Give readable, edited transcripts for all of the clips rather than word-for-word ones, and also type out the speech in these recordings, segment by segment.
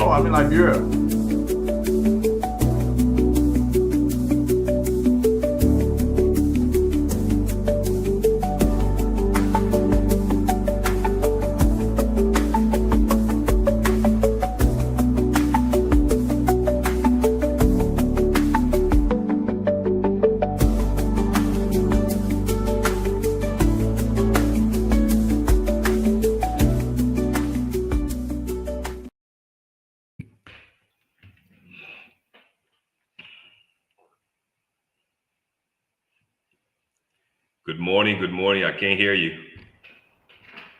No, I'm in Liberia. Good morning. Good morning. I can't hear you.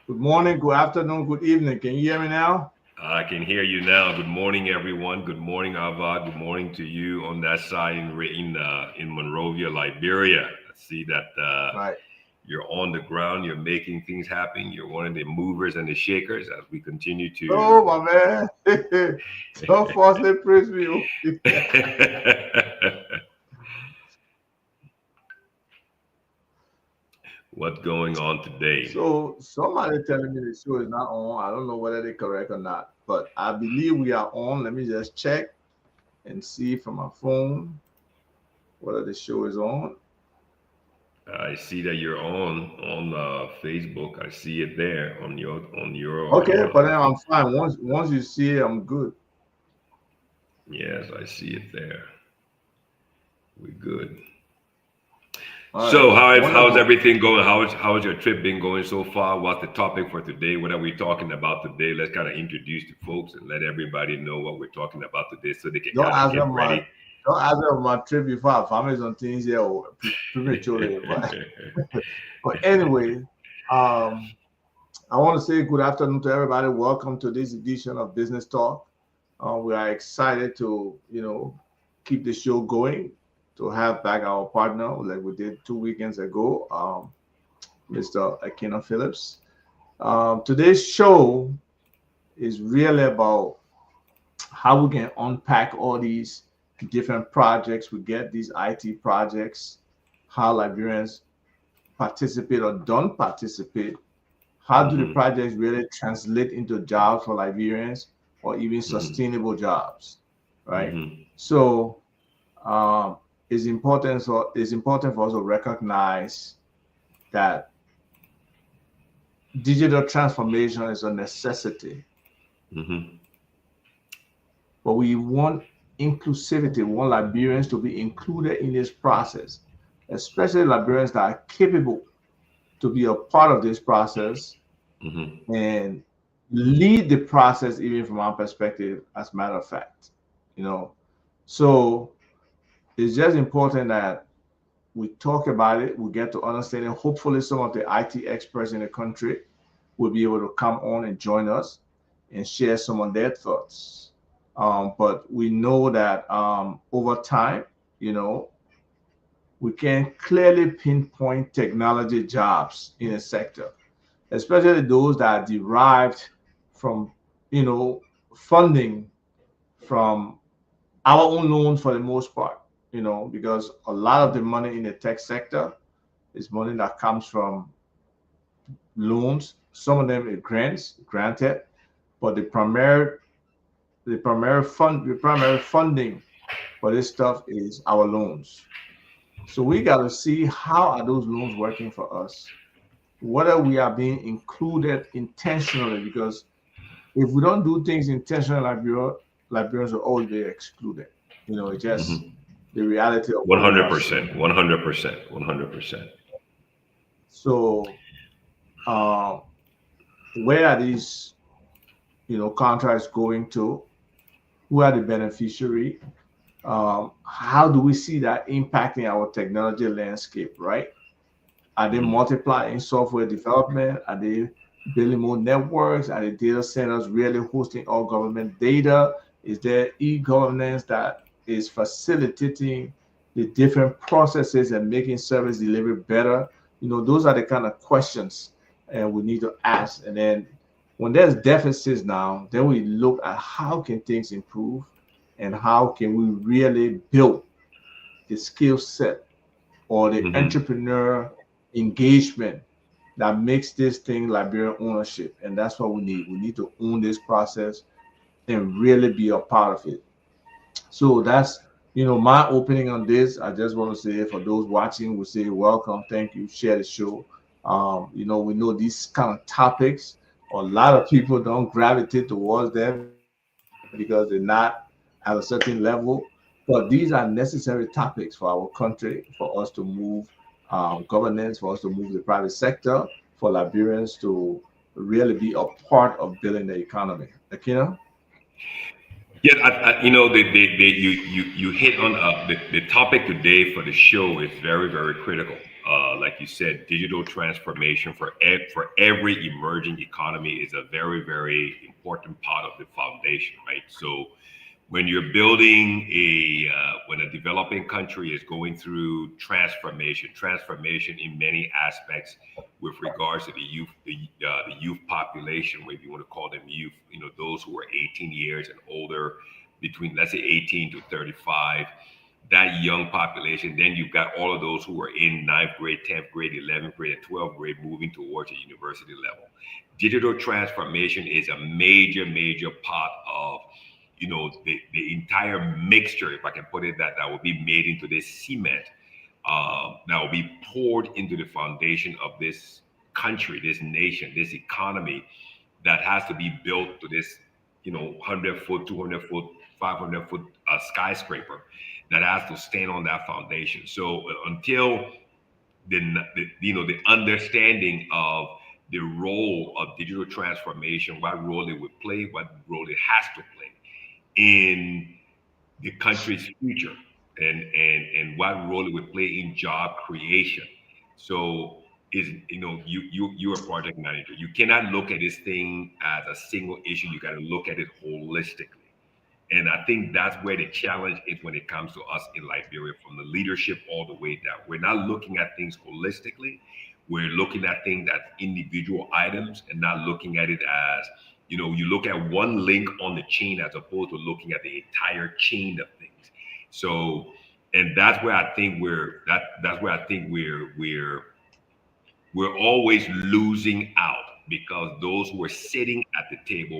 Good morning, good afternoon, good evening. Can you hear me now? I can hear you now. Good morning, everyone. Good morning, Ava. Good morning to you on that side in Monrovia, Liberia. I see that Right. you're on the ground. You're making things happen. You're one of the movers and the shakers as we continue to. Oh, my man. Don't falsely praise me. What's going on today? So somebody telling me the show is not on. I don't know whether they're correct or not, but I believe we are on. Let me just check and see from my phone whether the show is on. I see that you're on Facebook. I see it there on your Okay, but then I'm fine. Once you see it, I'm good. Yes, I see it there. We're good. All So right. how's everything going? How's your trip been going so far? What's the topic for today? What are we talking about today? Let's kind of introduce the folks and let everybody know what we're talking about today so they can Don't kind of ask get them ready. Don't ask them my trip before I family on things here prematurely. But anyway, I want to say good afternoon to everybody. Welcome to this edition of Business Talk. We are excited to, keep the show going, to have back our partner like we did 2 weekends ago, Mr. Elkanah Philips. Today's show is really about how we can unpack all these different projects. We get these IT projects, how Liberians participate or don't participate. How do the projects really translate into jobs for Liberians or even sustainable jobs, right? So it's important for us to recognize that digital transformation is a necessity. But we want inclusivity. We want Liberians to be included in this process, especially Liberians that are capable to be a part of this process and lead the process, even from our perspective, as a matter of fact. So it's just important that we talk about it, we get to understand it. Hopefully some of the IT experts in the country will be able to come on and join us and share some of their thoughts. But we know that over time, we can clearly pinpoint technology jobs in a sector, especially those that are derived from, funding from our own loans for the most part, because a lot of the money in the tech sector is money that comes from loans. Some of them are granted, but the primary funding for this stuff is our loans. So we got to see how are those loans working for us, whether we are being included intentionally, because if we don't do things intentionally, Liberians will always be excluded. It's just the reality of 100%, 100%, 100%. So where are these, contracts going to? Who are the beneficiary? How do we see that impacting our technology landscape, right? Are they multiplying software development? Are they building more networks? Are the data centers really hosting all government data? Is there e-governance that is facilitating the different processes and making service delivery better? Those are the kind of questions and we need to ask. And then when there's deficits now, then we look at how can things improve and how can we really build the skill set or the entrepreneur engagement that makes this thing Liberian ownership. And that's what we need. We need to own this process and really be a part of it. So that's, my opening on this. I just want to say, for those watching, we say welcome, thank you, share the show. We know these kind of topics, a lot of people don't gravitate towards them because they're not at a certain level, but these are necessary topics for our country, for us to move governance, for us to move the private sector, for Liberians to really be a part of building the economy. Akina? Yeah, you hit on the topic today for the show is very, very critical. Like you said, digital transformation for every emerging economy is a very, very important part of the foundation, right? So when you're building when a developing country is going through transformation in many aspects with regards to the youth population, whether you want to call them youth, those who are 18 years and older, between, let's say, 18 to 35, that young population. Then you've got all of those who are in 9th grade, 10th grade, 11th grade, and 12th grade, moving towards a university level. Digital transformation is a major, major part of the entire mixture, if I can put it that will be made into this cement, that will be poured into the foundation of this country, this nation, this economy that has to be built to this 100-foot, 200-foot, 500-foot skyscraper that has to stand on that foundation. So until the understanding of the role of digital transformation, what role it would play, what role it has to play in the country's future, and what role it would play in job creation. So you're a project manager. You cannot look at this thing as a single issue. You got to look at it holistically. And I think that's where the challenge is when it comes to us in Liberia, from the leadership all the way down. We're not looking at things holistically. We're looking at things as individual items and not looking at it as, you look at one link on the chain as opposed to looking at the entire chain of things. So, and that's where I think we're always losing out, because those who are sitting at the table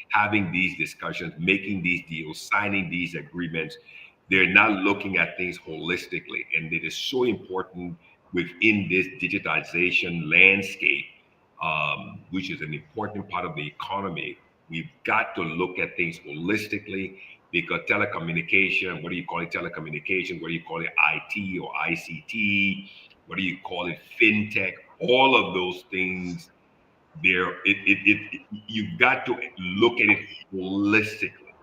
having these discussions, making these deals, signing these agreements, they're not looking at things holistically. And it is so important within this digitization landscape, which is an important part of the economy. We've got to look at things holistically, because telecommunication, what do you call it, telecommunication, what do you call it, IT or ICT, what do you call it, fintech, all of those things, you've got to look at it holistically.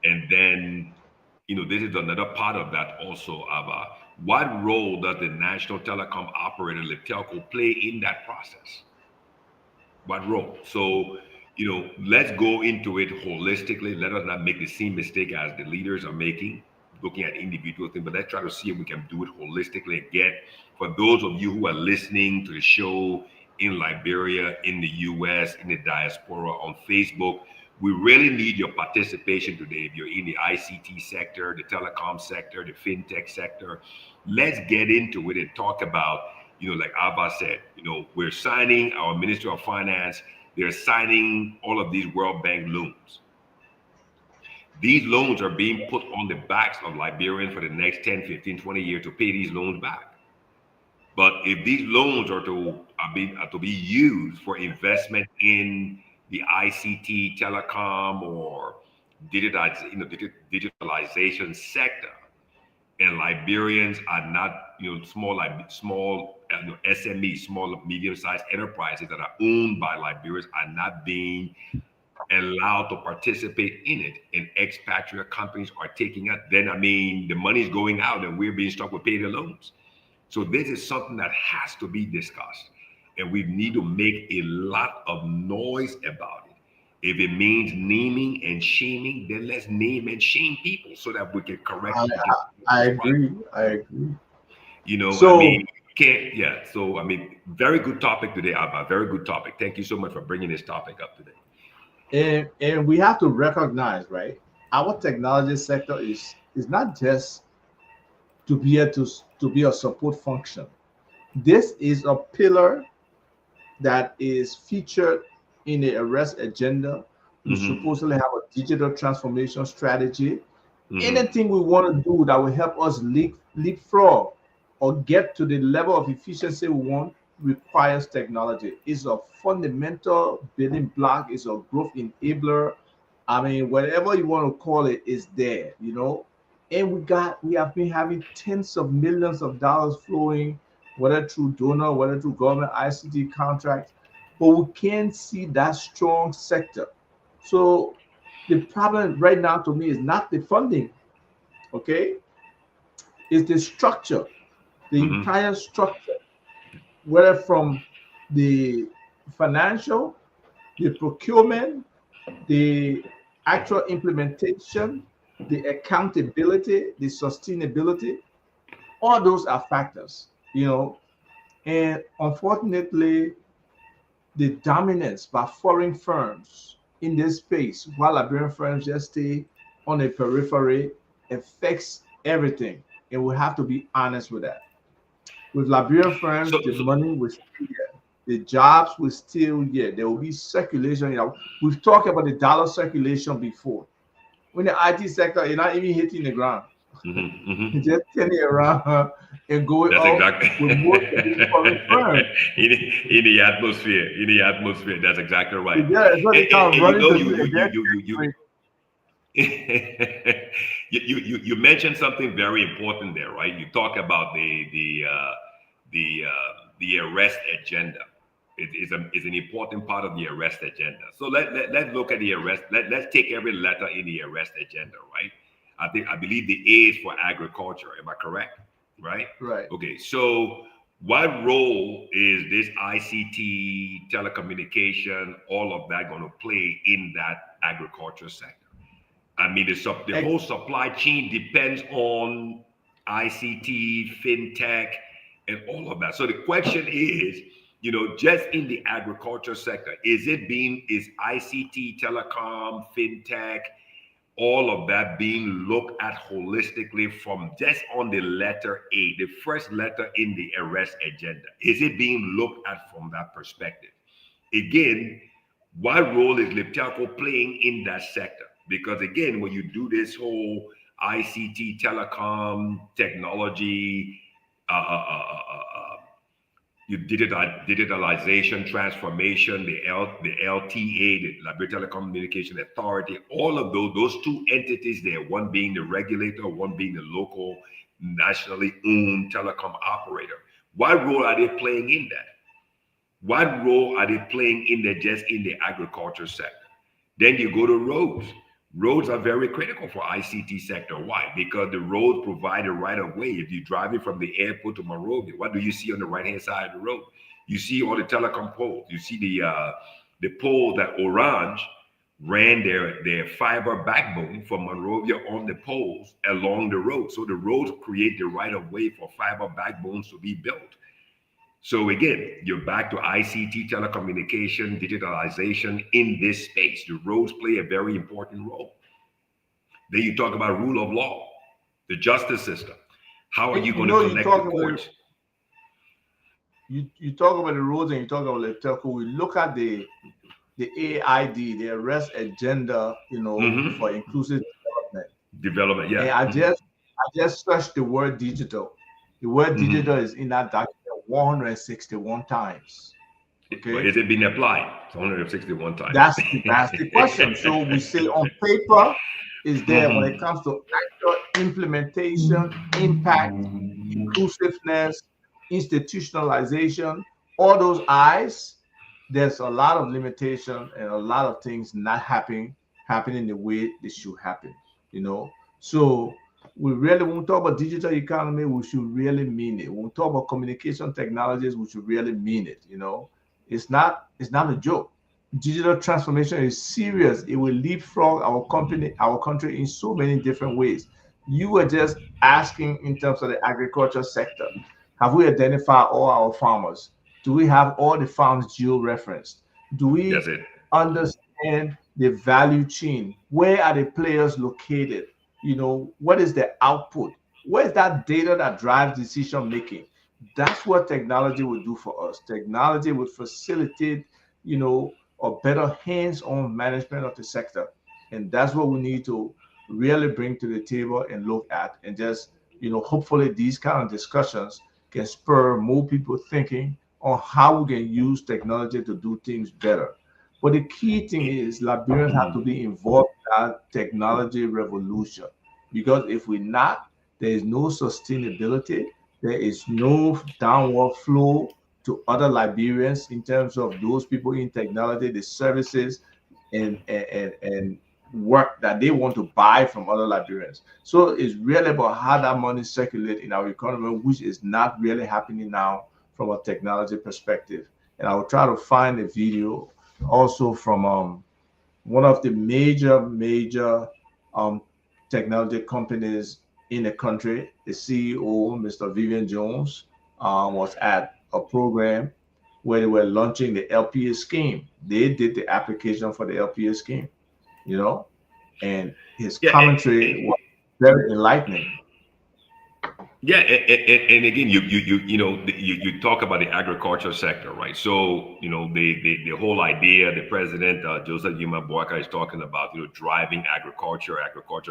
And then, this is another part of that also, Ava. What role does the national telecom operator, Telco, play in that process? What role? So, let's go into it holistically. Let us not make the same mistake as the leaders are making, looking at individual things, but let's try to see if we can do it holistically. Again, for those of you who are listening to the show in Liberia, in the US, in the diaspora, on Facebook, we really need your participation today. If you're in the ICT sector, the telecom sector, the fintech sector, let's get into it and talk about, like Abba said, we're signing, our Minister of Finance, they're signing all of these World Bank loans. These loans are being put on the backs of Liberians for the next 10, 15, 20 years to pay these loans back. But if these loans are to be used for investment in the ICT, telecom, or digitalization sector, and Liberians are not, small SMEs, small medium-sized enterprises that are owned by Liberians are not being allowed to participate in it, and expatriate companies are taking it, then the money's going out and we're being stuck with paying the loans. So this is something that has to be discussed, and we need to make a lot of noise about it. If it means naming and shaming, then let's name and shame people so that we can correct it. I agree. Very good topic today, Abba. Very good topic. Thank you so much for bringing this topic up today. And we have to recognize, right, our technology sector is not just to be a support function. This is a pillar that is featured in the arrest agenda We supposedly have a digital transformation strategy. Mhm. Anything we want to do that will help us leapfrog or get to the level of efficiency we want requires technology. It's a fundamental building block, it's a growth enabler. I mean, whatever you want to call it is there, you know. And we have been having tens of millions of dollars flowing, whether through donor, whether through government ICT contracts, but we can't see that strong sector. So the problem right now to me is not the funding, okay? It's the structure, the Mhm. entire structure, whether from the financial, the procurement, the actual implementation, the accountability, the sustainability, all those are factors, you know. And unfortunately, the dominance by foreign firms in this space, while Liberian firms just stay on the periphery, affects everything. And we have to be honest with that. With Liberian firms, So, the so money will still here. The jobs will still here. There will be circulation. You know, we've talked about the dollar circulation before. When the IT sector is not even hitting the ground, mhm, mhm. it's just turning around and going That's up exactly with most of these foreign firms. in the atmosphere. In the atmosphere, that's exactly right. Yeah, it's what they come And you running know, to do a dead you mentioned something very important there, right? You talk about the arrest agenda. Is an important part of the arrest agenda. So let's look at the arrest. Let's take every letter in the arrest agenda, right? I believe the A is for agriculture. Am I correct? Right? right. Okay. So what role is this ICT, telecommunication, all of that going to play in that agriculture sector? I mean, the whole supply chain depends on ICT, fintech, and all of that. So the question is, you know, just in the agriculture sector, is ICT, telecom, fintech, all of that being looked at holistically from just on the letter A, the first letter in the arrest agenda? Is it being looked at from that perspective? Again, what role is Liptelco playing in that sector? Because again, when you do this whole ICT, telecom, technology, uh, uh, uh, uh, uh, digitalization, transformation, the LTA, the Liberia Telecommunication Authority, all of those two entities there, one being the regulator, one being the local, nationally owned telecom operator. What role are they playing in that? What role are they playing in there just in the agriculture sector? Then you go to roads. Roads are very critical for ICT sector. Why? Because the roads provide a right of way. If you're driving from the airport to Monrovia, what do you see on the right hand side of the road? You see all the telecom poles. You see the pole that Orange ran their fiber backbone from Monrovia on the poles along the road. So the roads create the right of way for fiber backbones to be built. So again, you're back to ICT, telecommunication, digitalization in this space. The roads play a very important role. Then you talk about rule of law, the justice system. How are And you you going to know, you connect the talk about courts? you talk about the roads and you talk about the telco. We look at the AID, the arrest agenda, you know, for Mm-hmm. inclusive development. Development, And yeah. I just searched the word digital. The word Mm-hmm. digital is in that document 161 times. But Okay. is it being applied? It's 161 times. That's the question. So we say on paper is there when it Mm-hmm. comes to actual implementation, impact, inclusiveness, institutionalization, all those I's, there's a lot of limitation and a lot of things not happening the way they should happen, you know. So we really, when we talk about digital economy, we should really mean it. When we talk about communication technologies, we should really mean it, you know. It's not a joke. Digital transformation is serious. It will leapfrog our country in so many different ways. You were just asking in terms of the agriculture sector. Have we identified all our farmers? Do we have all the farms geo-referenced? Do That's we it. understand the value chain? Where are the players located? You know, what is the output? Where's that data that drives decision making? That's what technology will do for us. Technology will facilitate, you know, or better hands-on management of the sector. And that's what we need to really bring to the table and look at. And just, hopefully these kind of discussions can spur more people thinking on how we can use technology to do things better. But the key thing is Liberians have to be involved in that technology revolution. Because if we're not, there is no sustainability, there is no downward flow to other Liberians in terms of those people in technology, the services and work that they want to buy from other Liberians. So it's really about how that money circulates in our economy, which is not really happening now from a technology perspective. And I will try to find a video also from one of the major um, technology companies in the country. The CEO, Mr. Vivian Jones, was at a program where they were launching the LPA scheme. They did the application for the LPA scheme, and his Yeah, commentary was very enlightening. yeah, and again, you talk about the agriculture sector, right? So the whole idea, the president Joseph Yuma Boyka is talking about driving agriculture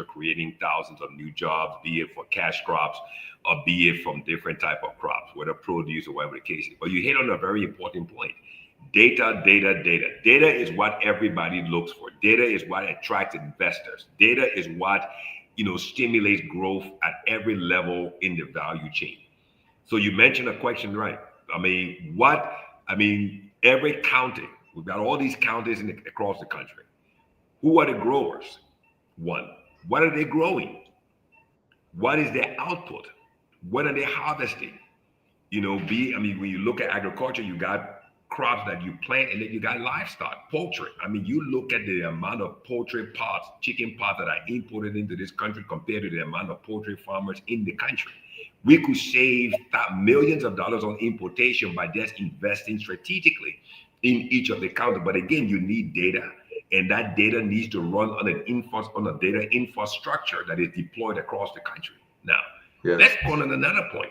creating thousands of new jobs, be it for cash crops or be it from different type of crops, whether produce or whatever the case is. But you hit on a very important point. Data. Data is what everybody looks for. Data is what attracts investors. Data is what stimulates growth at every level in the value chain. So you mentioned a question, right? Every county, we've got all these counties across the country. Who are the growers? One, what are they growing? What is their output? What are they harvesting? When you look at agriculture, you got crops that you plant, and then you got livestock, poultry. You look at the amount of poultry pots, chicken pots that are imported into this country compared to the amount of poultry farmers in the country. We could save millions of dollars on importation by just investing strategically in each of the counties. But again, you need data, and that data needs to run on a data infrastructure that is deployed across the country. Now, let's go on another point.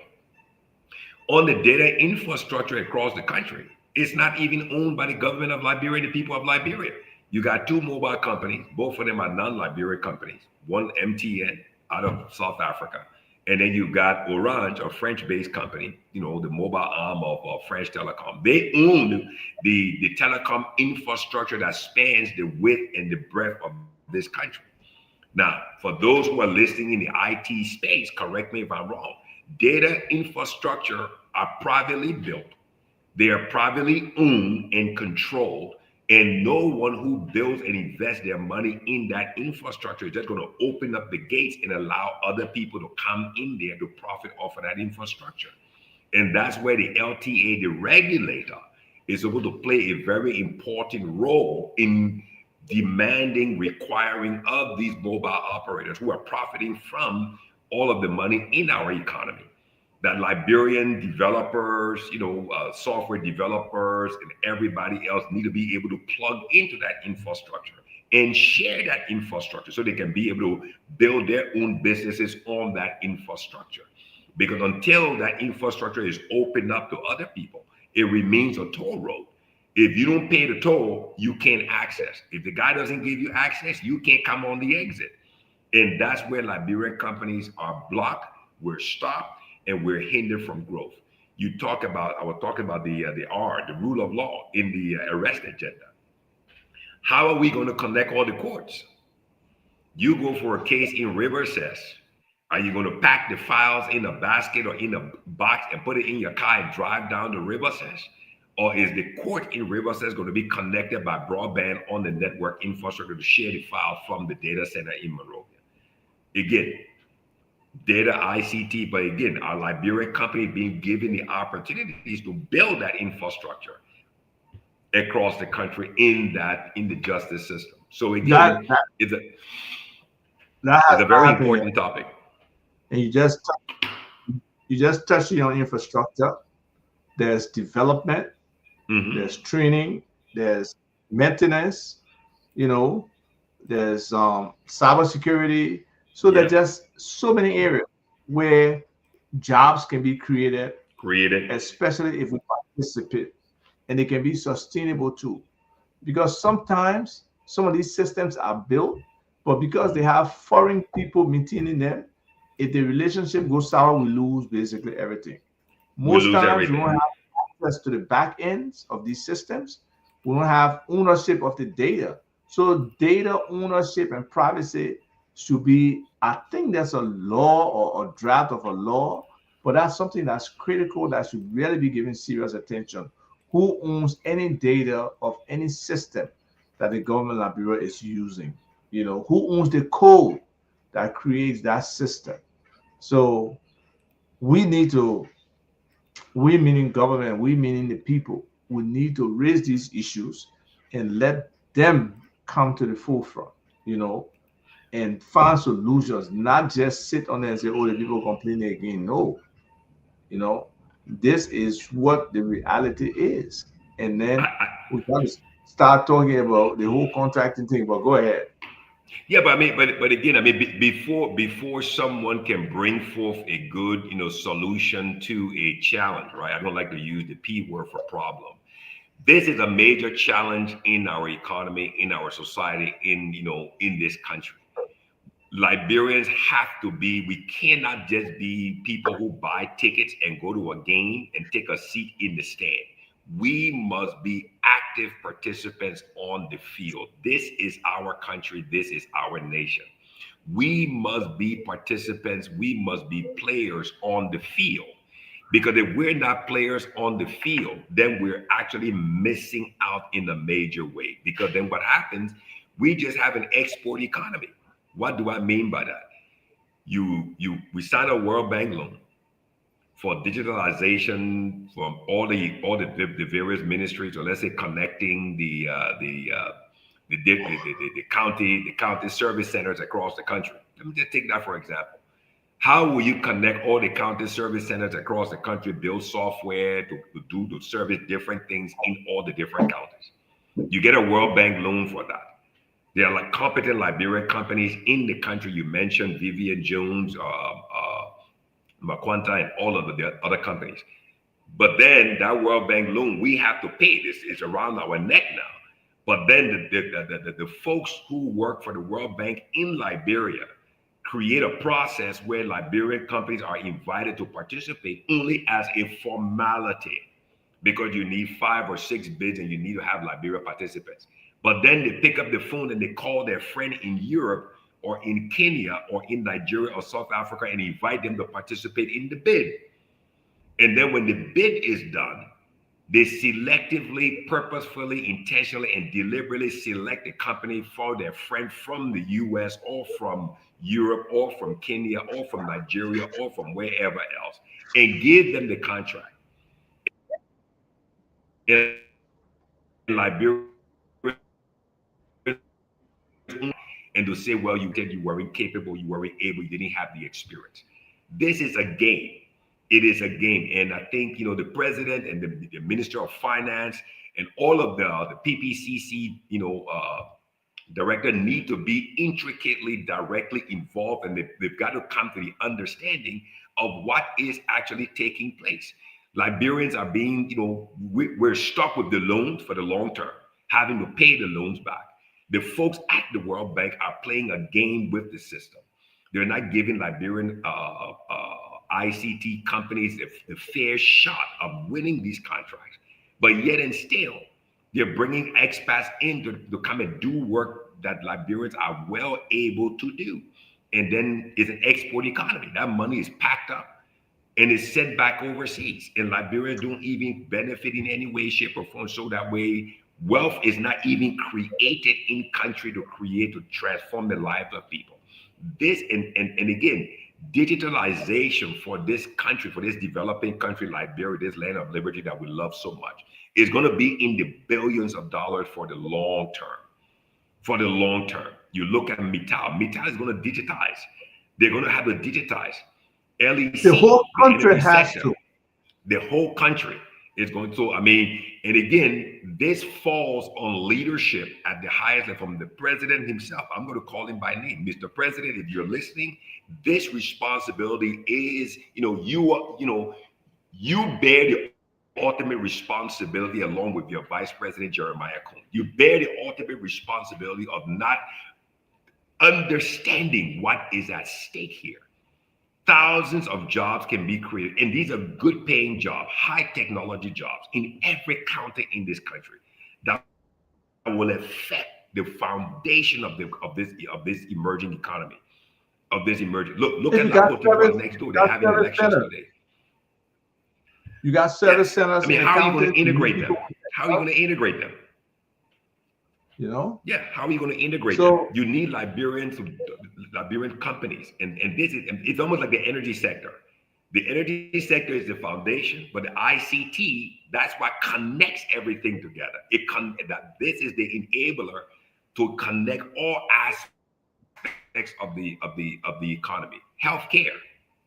On the data infrastructure across the country, it's not even owned by the government of Liberia and the people of Liberia. You got two mobile companies, both of them are non-Liberian companies. One MTN out of South Africa, and then you got Orange, a French-based company, the mobile arm of French Telecom. They own the telecom infrastructure that spans the width and the breadth of this country. Now, for those who are listening in the IT space, correct me if I'm wrong, data infrastructure are privately built. They are privately owned and controlled, and no one who builds and invests their money in that infrastructure is just going to open up the gates and allow other people to come in there to profit off of that infrastructure. And that's where the LTA, the regulator, is supposed to play a very important role in demanding, requiring of these mobile operators who are profiting from all of the money in our economy. That Liberian developers, software developers, and everybody else need to be able to plug into that infrastructure and share that infrastructure so they can be able to build their own businesses on that infrastructure. Because until that infrastructure is opened up to other people, it remains a toll road. If you don't pay the toll, you can't access. If the guy doesn't give you access, you can't come on the exit. And that's where Liberian companies are blocked, we're stopped, and we're hindered from growth. I was talking about the rule of law in the arrest agenda. How are we going to connect all the courts? You go for a case in Riverside. Are you going to pack the files in a basket or in a box and put it in your car and drive down to Riverside? Or is the court in Riverside going to be connected by broadband on the network infrastructure to share the file from the data center in Monrovia? Again, data ICT, but again, our Liberian company being given the opportunities to build that infrastructure across the country in the justice system. So again, it's a very important topic. And you just touched on infrastructure. There's development, there's training, there's maintenance, there's cybersecurity. So there's just so many areas where jobs can be created, especially if we participate, and they can be sustainable too. because sometimes some of these systems are built, but because they have foreign people maintaining them, if the relationship goes sour, we lose basically everything. We Most lose times, we don't everything. have access to the back ends of these systems. We don't have ownership of the data. So, data ownership and privacy should be, I think there's a law or a draft of a law, but that's something that's critical that should really be given serious attention. Who owns any data of any system that the government of Liberia is using? Who owns the code that creates that system? So, we need to we meaning government, we meaning the people, we need to raise these issues and let them come to the forefront, you know, and find solutions, not just sit on there and say, oh, the people complaining again. No, you know, this is what the reality is. And I, then I, we got to start talking about the whole contracting thing. But go ahead. yeah, but I mean, but again, I mean, before someone can bring forth a good, solution to a challenge, right? I don't like to use the P word for problem. This is a major challenge in our economy, in our society, in this country. Liberians have to be, we cannot just be people who buy tickets and go to a game and take a seat in the stand. We must be active participants on the field. This is our country. This is our nation. We must be participants. We must be players on the field. Because if we're not players on the field, then we're actually missing out in a major way. Because then what happens, we just have an export economy. What do I mean by that? We sign a World Bank loan for digitalization from all the various ministries, or let's say connecting the county service centers across the country. Let me just take that for example. How will you connect all the county service centers across the country, build software to service different things in all the different counties? You get a World Bank loan for that. There are like competent Liberian companies in the country. You mentioned Vivian Jones, Maquanta, and all of the other companies. But then that World Bank loan, we have to pay this. It's around our neck now. But then the folks who work for the World Bank in Liberia create a process where Liberian companies are invited to participate only as a formality, because you need 5 or 6 bids and you need to have Liberia participants. But then they pick up the phone and they call their friend in Europe or in Kenya or in Nigeria or South Africa and invite them to participate in the bid. And then when the bid is done, they selectively, purposefully, intentionally, and deliberately select a company for their friend from the US or from Europe or from Kenya or from Nigeria or from wherever else and give them the contract. In Liberia, and to say, well, you weren't capable, you weren't able, you didn't have the experience. This is a game. It is a game. And I think, the president and the minister of finance and all of the PPCC, director need to be intricately, directly involved. And they've got to come to the understanding of what is actually taking place. Liberians are being, we're stuck with the loans for the long term, having to pay the loans back. The folks at the World Bank are playing a game with the system. They're not giving Liberian ICT companies the fair shot of winning these contracts. But yet and still, they're bringing expats in to come and do work that Liberians are well able to do. And then it's an export economy. That money is packed up and is sent back overseas. And Liberians don't even benefit in any way, shape, or form. So that way, wealth is not even created in country to transform the lives of people. This and again, digitalization for this country, for this developing country, Liberia, this land of liberty that we love so much, is going to be in the billions of dollars for the long term. For the long term, you look at Mittal. Mittal is going to digitize. They're going to have to digitize. LEC, The whole the country energy has sector, to. the whole country is going to. I mean, and again, this falls on leadership at the highest level, from the president himself. I'm going to call him by name, Mr. President. If you're listening, this responsibility is, you bear the ultimate responsibility, along with your Vice President Jeremiah Cohn. You bear the ultimate responsibility of not understanding what is at stake here. Thousands of jobs can be created, and these are good paying jobs, high technology jobs in every county in this country that will affect the foundation of this emerging economy, of this emerging. Look at You got Cote service, d'Ivoire next door. you They're got having service elections centers. today. You got service Yes. centers I mean, and how are you going counties. to integrate them? How are you going to integrate them? You know? Yeah, how are you going to integrate So them? You need Liberian companies, and this is, it's almost like the energy sector. The energy sector is the foundation, but the ICT, that's what connects everything together. That this is the enabler to connect all aspects of the economy. Healthcare.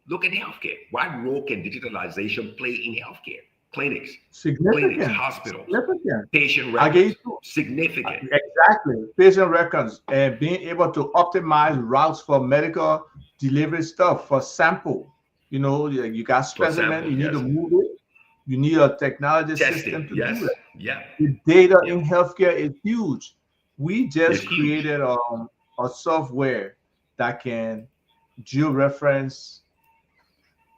Look at healthcare. What role can digitalization play in healthcare? Clinics, significant, hospitals, significant. patient I records. gave you Significant. exactly patient records and being able to optimize routes for medical delivery stuff for sample. You know, you got For specimen, sample, you need to yes. move it. You need a technology system Testing, to do yes. it. Yeah. The data Yep. in healthcare is huge. We It's just huge. created a software that can georeference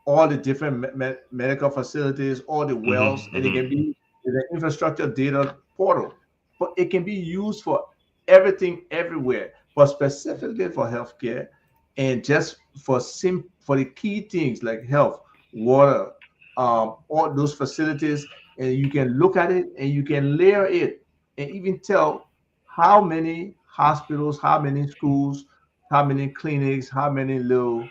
all the different medical facilities, all the wells, and it can be an infrastructure data portal. But it can be used for everything, everywhere, but specifically for healthcare and just for the key things like health, water, all those facilities. And you can look at it and you can layer it and even tell how many hospitals, how many schools, how many clinics, how many little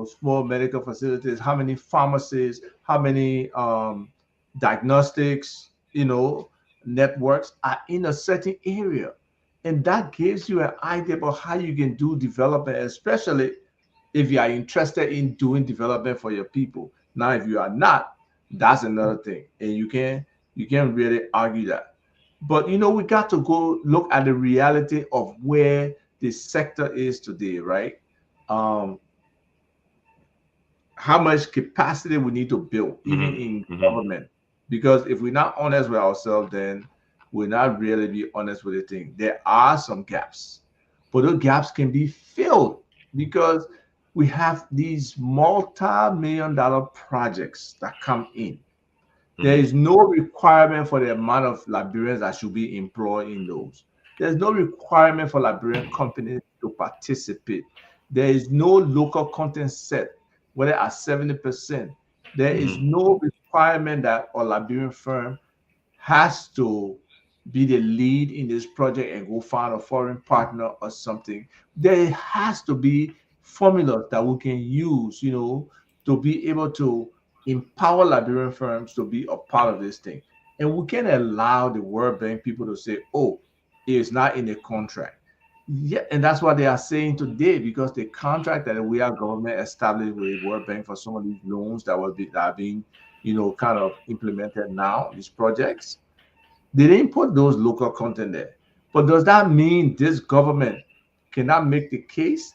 small medical facilities, how many pharmacies, how many diagnostics, networks are in a certain area. And that gives you an idea about how you can do development, especially if you are interested in doing development for your people. Now, if you are not, that's another thing. And you can't really argue that. But we got to go look at the reality of where the sector is today, right? Um, how much capacity we need to build, even in government. Because if we're not honest with ourselves, then we're not really be honest with the thing. There are some gaps, but those gaps can be filled because we have these multi-million-dollar projects that come in. There is no requirement for the amount of Liberians that should be employed in those. There's no requirement for Liberian companies to participate. There is no local content set, whether at 70%. There is no requirement that a Liberian firm has to be the lead in this project and go find a foreign partner or something. There has to be formulas that we can use, to be able to empower Liberian firms to be a part of this thing. And we can allow the World Bank people to say, oh, it's not in the contract. Yeah, and that's what they are saying today, because the contract that we are government established with the World Bank for some of these loans that are being, kind of implemented now, these projects, they didn't put those local content there. But does that mean this government cannot make the case?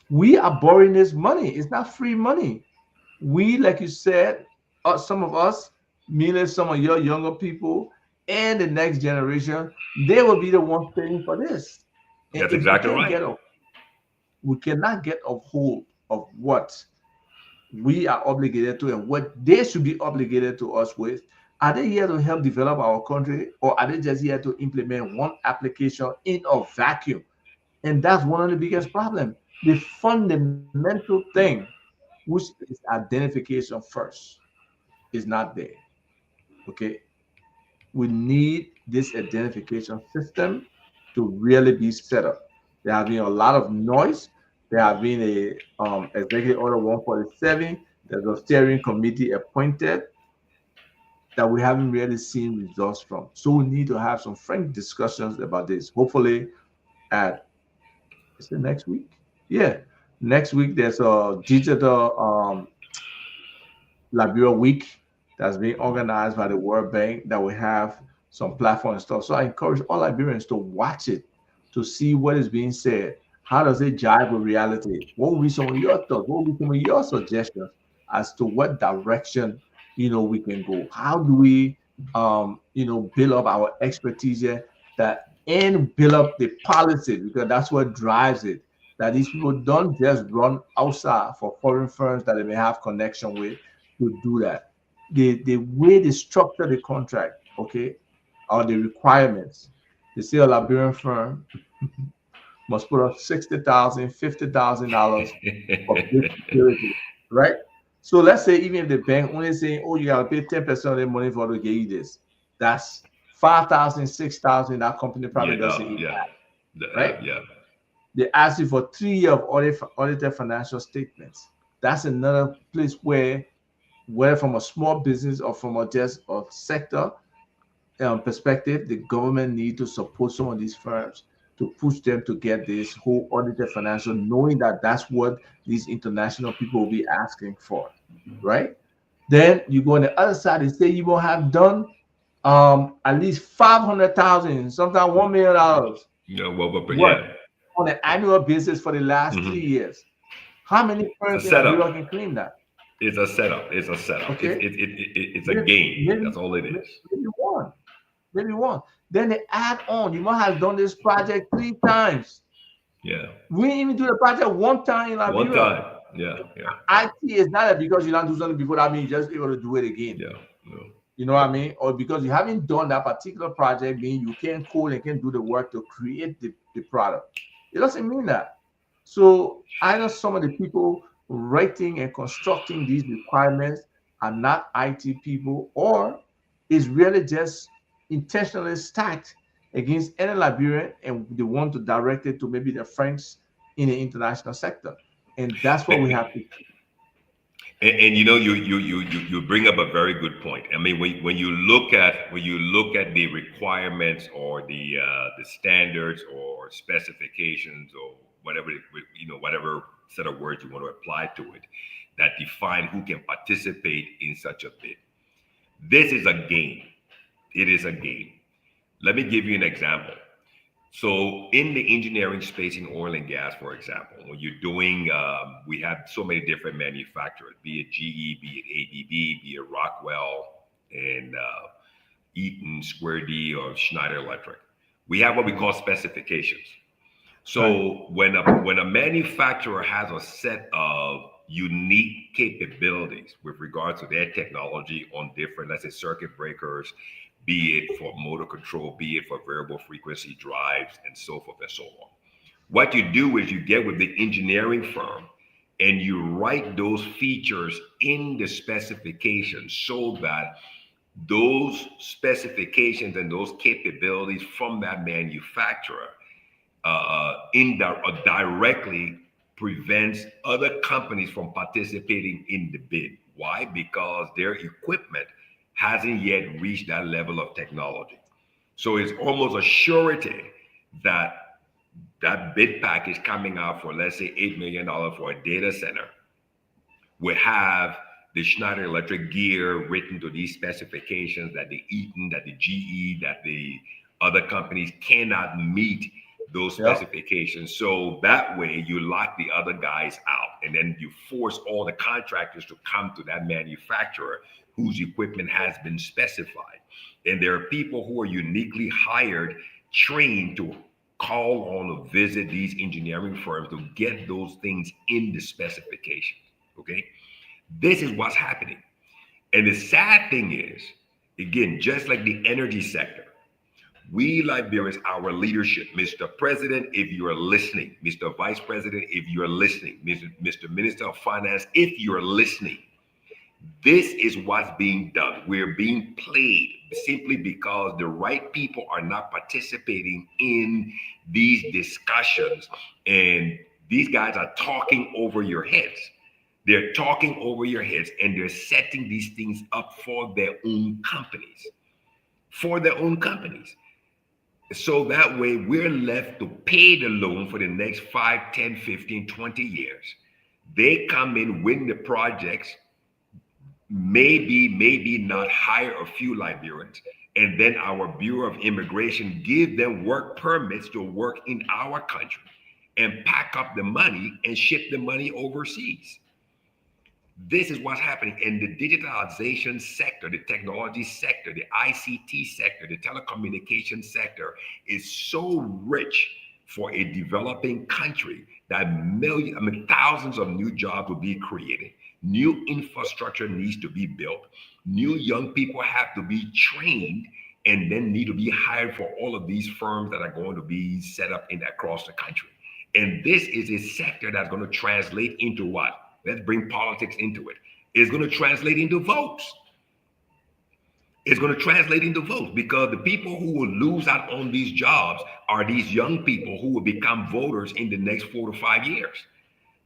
We are borrowing this money. It's not free money. We, like you said, some of us, meaning some of your younger people and the next generation, they will be the ones paying for this. And That's if we exactly can't right. we cannot get a hold of what we are obligated to and what they should be obligated to us with. Are they here to help develop our country, or are they just here to implement one application in a vacuum? And that's one of the biggest problems. The fundamental thing, which is identification first, is not there. Okay. We need this identification system to really be set up. There have been a lot of noise. There have been a executive order 147. There's a steering committee appointed that we haven't really seen results from. So we need to have some frank discussions about this. Hopefully, at is it next week? Yeah, next week there's a digital Liberia week that's being organized by the World Bank that will have some platform and stuff. So I encourage all Liberians to watch it to see what is being said. How does it jive with reality? What will be some of your thoughts? What will be some of your suggestions as to what direction we can go? How do we, build up our expertise here and build up the policy, because that's what drives it. That these people don't just run outside for foreign firms that they may have connection with to do that. The way they structure the contract, okay, or the requirements. They say a Liberian firm must put up $60,000, $50,000 for bid security, right? So let's say even if the bank only saying, oh, you gotta pay 10% of their money for to get you this, that's 5,000, 6,000. That company probably doesn't eat that, right? They ask you for 3 years of audited financial statements. That's another place where from a small business or from a sector perspective, the government need to support some of these firms to push them to get this whole audited financial, knowing that that's what these international people will be asking for, right? Then you go on the other side and say you will have done at least 500,000, sometimes $1 million. On an annual basis for the last 3 years. How many firms in Liberia can claim that? It's a setup. Okay. It's a game. That's all it is. Maybe one. Then they add on. You might have done this project 3 times. Yeah. We didn't even do the project 1 time in Liberia. 1 time. Yeah. IT is not that because you don't do something before, that means you're just able to do it again. Yeah. No. You know what I mean? Or because you haven't done that particular project, mean you can't code and can't do the work to create the product. It doesn't mean that. So either some of the people writing and constructing these requirements are not IT people, or is really just intentionally stacked against any Liberian, and they want to direct it to maybe their friends in the international sector. And that's what we have to do. And you bring up a very good point. I mean, when you look at the requirements or the standards or specifications or whatever whatever set of words you want to apply to it that define who can participate in such a bid, this is a game. It is a game. Let me give you an example. So in the engineering space in oil and gas, for example, when you're doing, we have so many different manufacturers, be it GE, be it ABB, be it Rockwell, and Eaton, Square D, or Schneider Electric. We have what we call specifications. So when a manufacturer has a set of unique capabilities with regards to their technology on different, let's say, circuit breakers, be it for motor control, be it for variable frequency drives, and so forth and so on. What you do is you get with the engineering firm and you write those features in the specifications so that those specifications and those capabilities from that manufacturer directly prevents other companies from participating in the bid. Why? Because their equipment hasn't yet reached that level of technology. So it's almost a surety that that bid package coming out for, let's say, $8 million for a data center will have the Schneider Electric gear written to these specifications that the Eaton, that the GE, that the other companies cannot meet those specifications. So that way you lock the other guys out, and then you force all the contractors to come to that manufacturer whose equipment has been specified. And there are people who are uniquely hired, trained to call on or visit these engineering firms to get those things in the specifications. Okay, this is what's happening. And the sad thing is, again, just like the energy sector, we Liberians, our leadership, Mr. President, if you are listening, Mr. Vice President, if you are listening, Mr. Minister of Finance, if you're listening, this is what's being done. We're being played simply because the right people are not participating in these discussions, and these guys are talking over your heads. They're talking over your heads, and they're setting these things up for their own companies. So that way we're left to pay the loan for the next 5, 10, 15, 20 years. They come in, win the projects, maybe not hire a few Liberians, and then our Bureau of Immigration give them work permits to work in our country and pack up the money and ship the money overseas. This is what's happening in the digitalization sector, the technology sector, the ICT sector, the telecommunication sector is so rich for a developing country that thousands of new jobs will be created. New infrastructure needs to be built. New young people have to be trained and then need to be hired for all of these firms that are going to be set up across the country. And this is a sector that's going to translate into what? Let's bring politics into it. It's going to translate into votes. It's going to translate into votes because the people who will lose out on these jobs are these young people who will become voters in the next 4 to 5 years.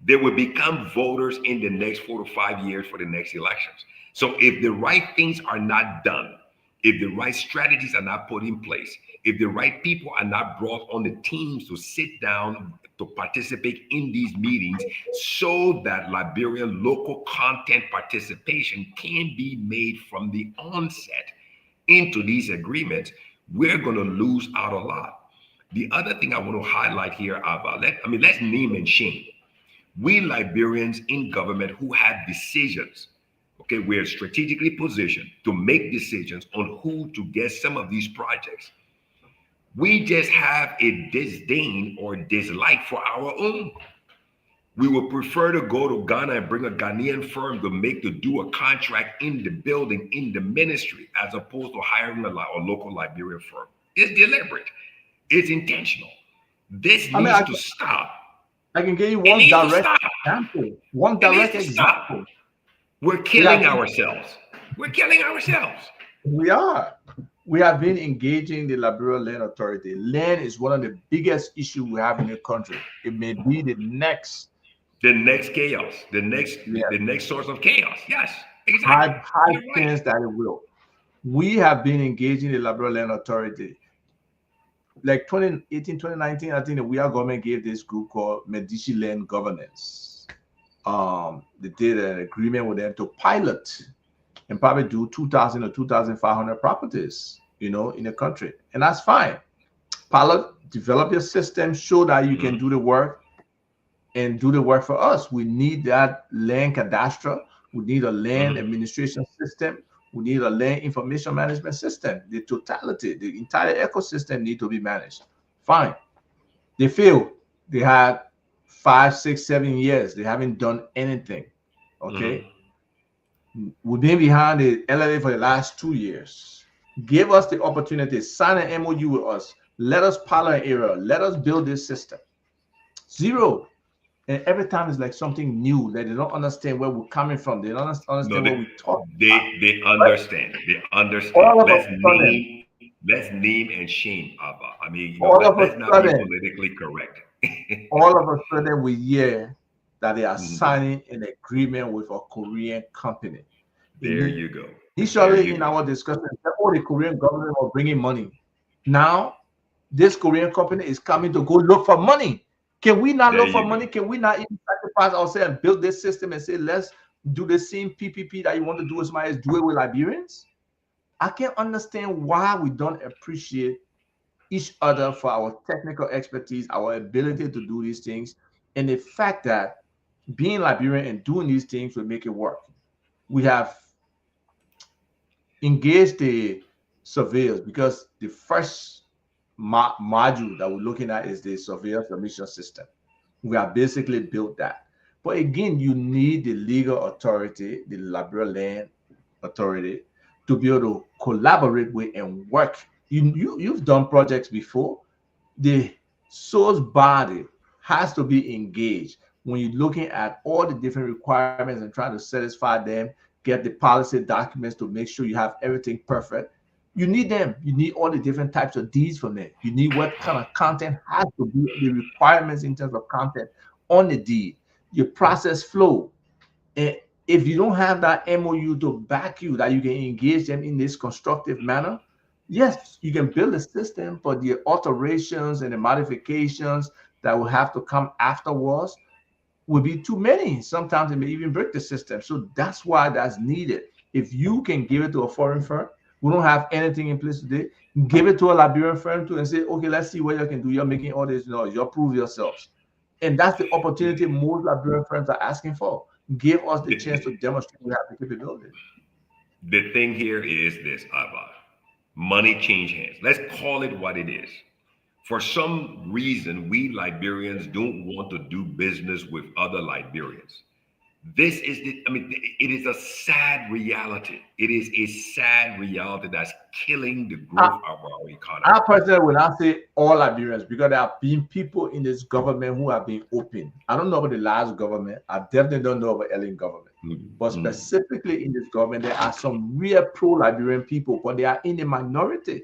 They will become voters in the next 4 to 5 years for the next elections. So if the right things are not done, if the right strategies are not put in place, if the right people are not brought on the teams to sit down to participate in these meetings so that Liberian local content participation can be made from the onset into these agreements, we're going to lose out a lot. The other thing I want to highlight here, let's name and shame. We Liberians in government who have decisions, okay, we're strategically positioned to make decisions on who to get some of these projects. We just have a disdain or dislike for our own. We would prefer to go to Ghana and bring a Ghanaian firm to do a contract in the building, in the ministry, as opposed to hiring a local Liberian firm. It's deliberate. It's intentional. This needs to stop. I can give you one direct example. One direct example. We're killing ourselves. We're killing ourselves. We are. We have been engaging the Liberian Land Authority. Land is one of the biggest issues we have in the country. It may be the next chaos, the next source of chaos. Yes, exactly. High chance that it will. We have been engaging the Liberian Land Authority. Like 2018, 2019, I think the We Are government gave this group called Medici Land Governance. They did an agreement with them to pilot and probably do 2,000 or 2,500 properties, in the country. And that's fine. Pilot, develop your system, show that you can do the work and do the work for us. We need that land cadastre. We need a land administration system. We need a land information management system. The totality, the entire ecosystem need to be managed. Fine. They failed. They had 5, 6, 7 years. They haven't done anything. Okay. We've been behind the LLA for the last 2 years. Give us the opportunity, sign an MOU with us. Let us pilot an area. Let us build this system. Zero. And every time it's like something new that they don't understand where we're coming from. They don't understand what we're talking about. They understand. They understand. Let's name and shame Abba. I mean, let's not be politically correct. All of a sudden we hear that they are signing an agreement with a Korean company. There you go. Initially in our discussion, the Korean government was bringing money. Now, this Korean company is coming to go look for money. Can we not look for money? Can we not even sacrifice ourselves and build this system and say, let's do the same PPP that you want to do with somebody else, do it with Liberians? I can't understand why we don't appreciate each other for our technical expertise, our ability to do these things, and the fact that being Liberian and doing these things will make it work. We have engaged the surveyors because the first module that we're looking at is the surveyor submission system. We have basically built that. But again, you need the legal authority, the Liberian Land Authority, to be able to collaborate with and work. You've done projects before. The source body has to be engaged when you're looking at all the different requirements and trying to satisfy them, get the policy documents to make sure you have everything perfect. You need them. You need all the different types of deeds from them. You need what kind of content has to be, the requirements in terms of content on the deed, your process flow. And if you don't have that MOU to back you, that you can engage them in this constructive manner, yes, you can build a system, but the alterations and the modifications that will have to come afterwards will be too many. Sometimes it may even break the system. So that's why that's needed. If you can give it to a foreign firm, we don't have anything in place today, give it to a Liberian firm too and say, okay, let's see what you can do. You're making all this noise. You prove yourselves. And that's the opportunity most Liberian firms are asking for. give us the chance to demonstrate we have the capability. The thing here is this, Abba. Money change hands. Let's call it what it is. For some reason, we Liberians don't want to do business with other Liberians. This is it is a sad reality. It is a sad reality that's killing the growth of our economy. I personally will not say all Liberians, because there have been people in this government who have been open. I don't know about the last government. I definitely don't know about Ellen government. But specifically in this government, there are some real pro-Liberian people, but they are in the minority.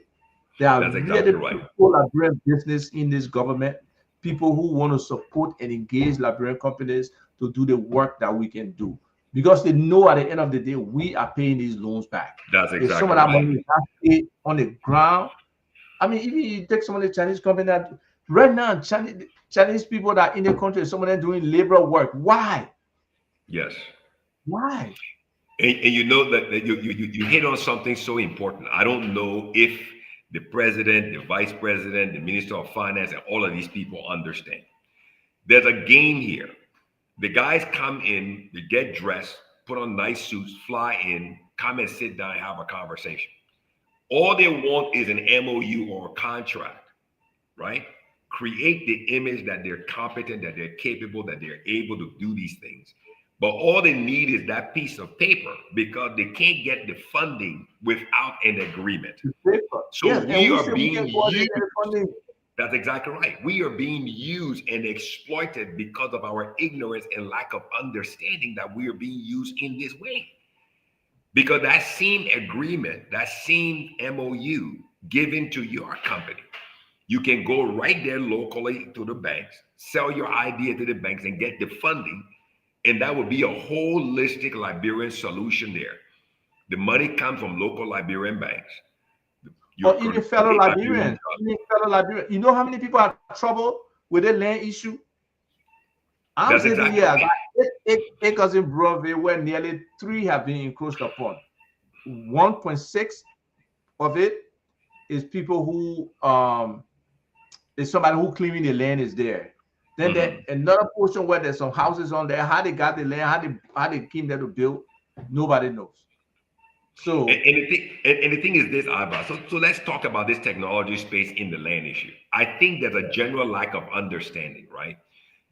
There are really pro-Liberian business in this government, people who want to support and engage Liberian companies to do the work that we can do, because they know at the end of the day we are paying these loans back. That's exactly if some of that money is not paid on the ground, I mean, even you take some of the Chinese companies that right now, Chinese people that are in the country, some of them doing labor work. Why? Yes. Why? And you know that you hit on something so important. I don't know if the president, the vice president, the minister of finance, and all of these people understand. There's a game here. The guys come in, they get dressed, put on nice suits, fly in, come and sit down and have a conversation. All they want is an MOU or a contract, right? Create the image that they're competent, that they're capable, that they're able to do these things. But all they need is that piece of paper, because they can't get the funding without an agreement. So yes, we are being used. That's exactly right. We are being used and exploited because of our ignorance and lack of understanding that we are being used in this way. Because that same agreement, that same MOU given to your company, you can go right there locally to the banks, sell your idea to the banks and get the funding. And that would be a holistic Liberian solution there. The money comes from local Liberian banks. Or even fellow Liberians. You know how many people have trouble with the land issue? I'm saying exactly about 8 acres in Broadway, where nearly 3 have been encroached upon. 1.6 of it is people who is somebody who claiming the land is there. Then there's another portion where there's some houses on there. How they got the land, how they came there to build, nobody knows. So and the thing is this, Abba. So let's talk about this technology space in the land issue. I think there's a general lack of understanding, right?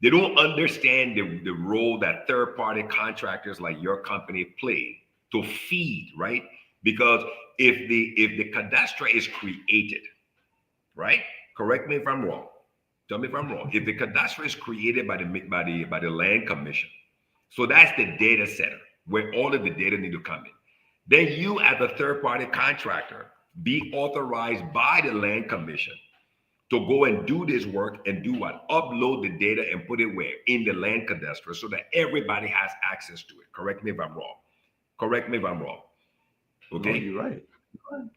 They don't understand the role that third-party contractors like your company play to feed, right? Because if the cadastre is created, right? Correct me if I'm wrong. Tell me if I'm wrong. If the cadastre is created by the land commission, so that's the data center where all of the data need to come in. Then you, as a third-party contractor, be authorized by the land commission to go and do this work and do what? Upload the data and put it where? In the land cadastre, so that everybody has access to it. Correct me if I'm wrong. Correct me if I'm wrong. Okay? No, you're right.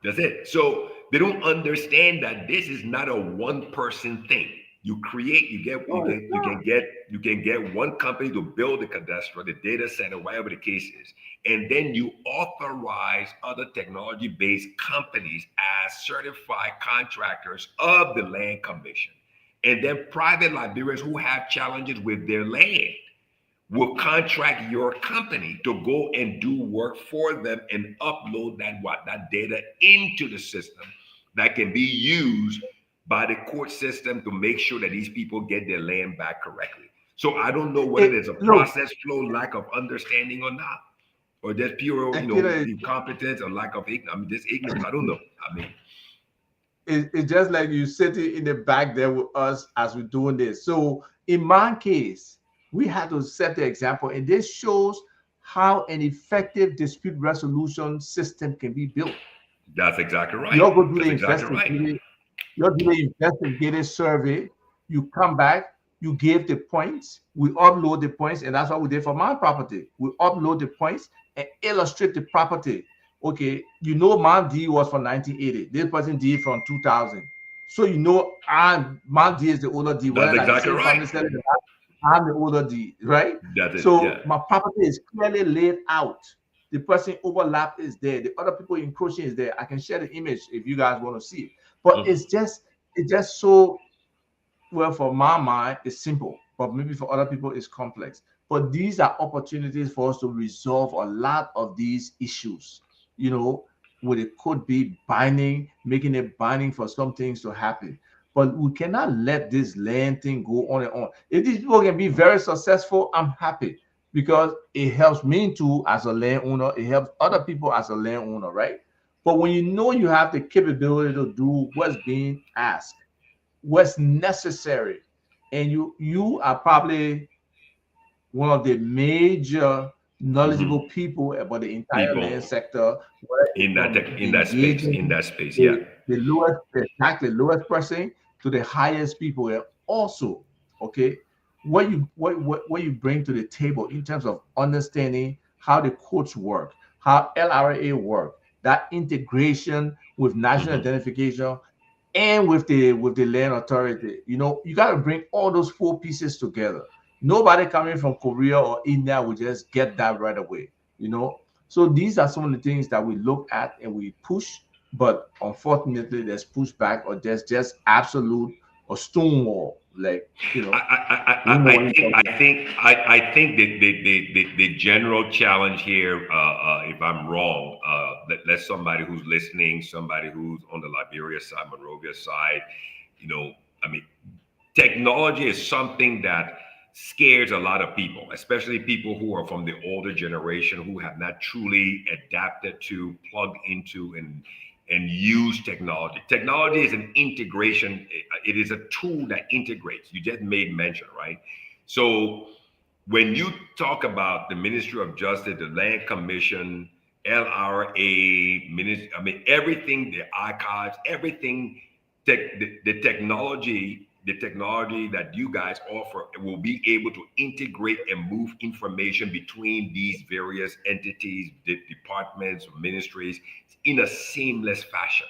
That's it. So they don't understand that this is not a one-person thing. You create, you can get one company to build the cadastre, the data center, whatever the case is, and then you authorize other technology-based companies as certified contractors of the land commission. And then private Liberians who have challenges with their land will contract your company to go and do work for them and upload that data into the system that can be used by the court system to make sure that these people get their land back correctly. So I don't know whether there's a process flow, lack of understanding or not, or just pure, incompetence or lack of ignorance. I don't know. I mean, it's just like you sitting in the back there with us as we're doing this. So in my case, we had to set the example, and this shows how an effective dispute resolution system can be built. That's exactly right. You're going to do the investigative survey. You come back, you give the points, we upload the points, and that's what we did for my property. We upload the points and illustrate the property. Okay, my deed was from 1980. This person deed from 2000. So my deed is the older deed. That's exactly right. I'm the older deed, right? My property is clearly laid out. The person overlap is there. The other people encroaching is there. I can share the image if you guys want to see it. But it's just so, well, for my mind, it's simple. but maybe for other people it's complex. But these are opportunities for us to resolve a lot of these issues, you know, where it could be binding, making it binding for some things to happen. But we cannot let this land thing go on and on. If these people can be very successful, I'm happy because it helps me too as a landowner. It helps other people as a landowner, right? But when you know you have the capability to do what's being asked, what's necessary, and you are probably one of the major knowledgeable people about the entire land People sector, where it's in that from tech, the engaging in that space, yeah. the lowest, exactly lowest person to the highest people, and also, okay, what you bring to the table in terms of understanding how the courts work, how LRA work, that integration with national Hmm. identification and with the land authority. You know, you got to bring all those four pieces together. Nobody coming from Korea or India will just get that right away, you know. So these are some of the things that we look at and we push, but unfortunately there's pushback or there's just absolute or stonewall, like, you know, we know what you're talking about. I think the general challenge here, if I'm wrong, let somebody who's listening, somebody who's on the Liberia side, Monrovia side, you know, I mean, technology is something that scares a lot of people, especially people who are from the older generation who have not truly adapted to, plug into, and use technology. Technology is an integration. It is a tool that integrates. You just made mention, right? So when you talk about the Ministry of Justice, the Land Commission, LRA, I mean, everything, the archives, everything, the technology that you guys offer will be able to integrate and move information between these various entities, the departments, ministries, in a seamless fashion.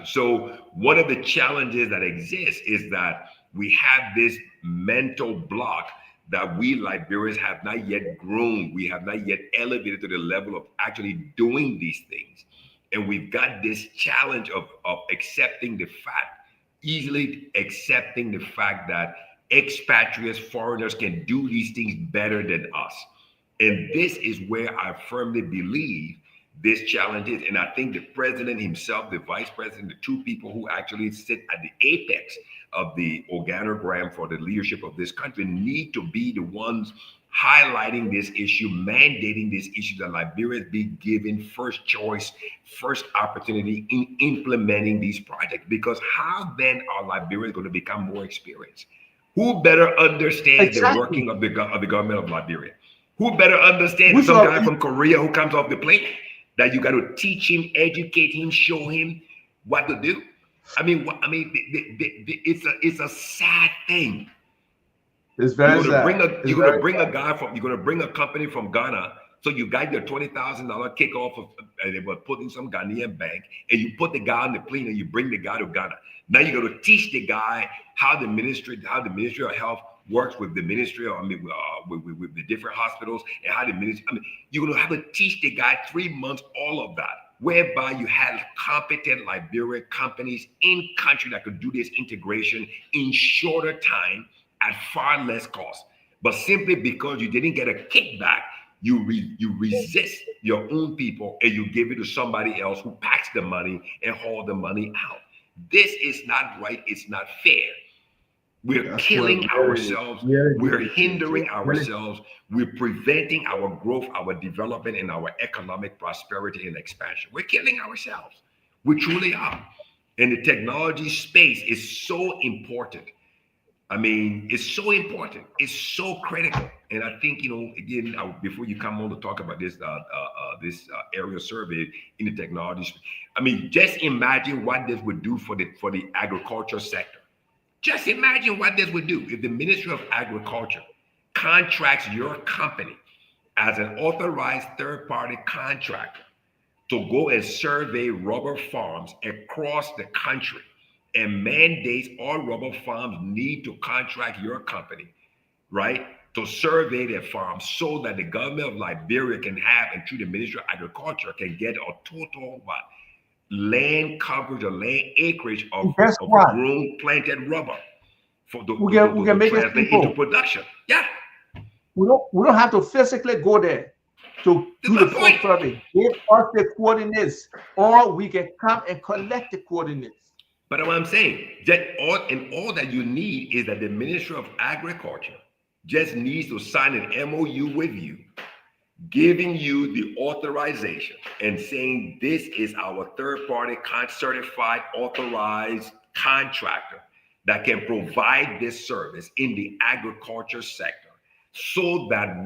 So one of the challenges that exists is that we have this mental block that we Liberians have not yet grown. We have not yet elevated to the level of actually doing these things. And we've got this challenge of accepting the fact, easily accepting the fact that expatriates, foreigners can do these things better than us. And this is where I firmly believe this challenge is. And I think the president himself, the vice president, the two people who actually sit at the apex of the organogram for the leadership of this country need to be the ones highlighting this issue, mandating this issue that Liberians be given first choice, first opportunity in implementing these projects. Because how then are Liberians going to become more experienced? Who better understands the Exactly. working of the government of Liberia? Who better understands We some should guy from Korea who comes off the plane that you got to teach him, educate him, show him what to do? It's a sad thing. it's very sad. It's You're gonna very bring a sad. guy from you're gonna bring a company from Ghana. So you got your $20,000 kickoff of they were put in some Ghanaian bank, and you put the guy on the plane and you bring the guy to Ghana. Now you're gonna teach the guy how the Ministry of Health works with the Ministry of with the different hospitals, and how the ministry. You're gonna have to teach the guy 3 months all of that, whereby you have competent Liberian companies in country that could do this integration in shorter time at far less cost. But simply because you didn't get a kickback, you resist your own people and you give it to somebody else who packs the money and haul the money out. This is not right. It's not fair. We're That's what killing really, ourselves. really We're good to say. hindering Really, ourselves. We're preventing our growth, our development, and our economic prosperity and expansion. We're killing ourselves. We truly are. And the technology space is so important. It's so important. It's so critical. And I think, again, before you come on to talk about this area survey in the technology, just imagine what this would do for the agriculture sector. Just imagine what this would do if the Ministry of Agriculture contracts your company as an authorized third-party contractor to go and survey rubber farms across the country, and mandates all rubber farms need to contract your company, right, to survey their farms so that the government of Liberia can have, and through the Ministry of Agriculture, can get a total land coverage or land acreage of guess what? grown planted rubber. for we can make it translate into simple. production. Yeah, We don't have to physically go there to that's do the my full point. survey. Give us the coordinates, or we can come and collect the coordinates. But what I'm saying, that all that you need is that the Ministry of Agriculture just needs to sign an MOU with you, giving you the authorization and saying this is our third-party certified authorized contractor that can provide this service in the agriculture sector, so that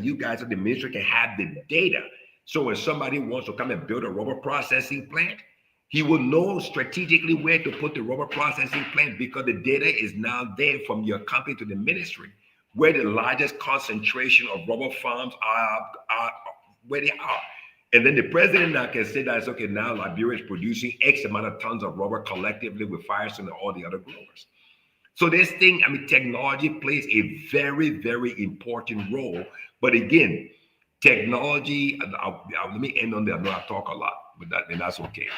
you guys at the ministry can have the data. So when somebody wants to come and build a rubber processing plant, he will know strategically where to put the rubber processing plant, because the data is now there from your company to the ministry, where the largest concentration of rubber farms are where they are. And then the president now can say that it's okay, now Liberia is producing X amount of tons of rubber collectively with Firestone and all the other growers. So this thing, I mean, technology plays a very, very important role. But again, technology, let me end on that. I know I talk a lot, but that's okay.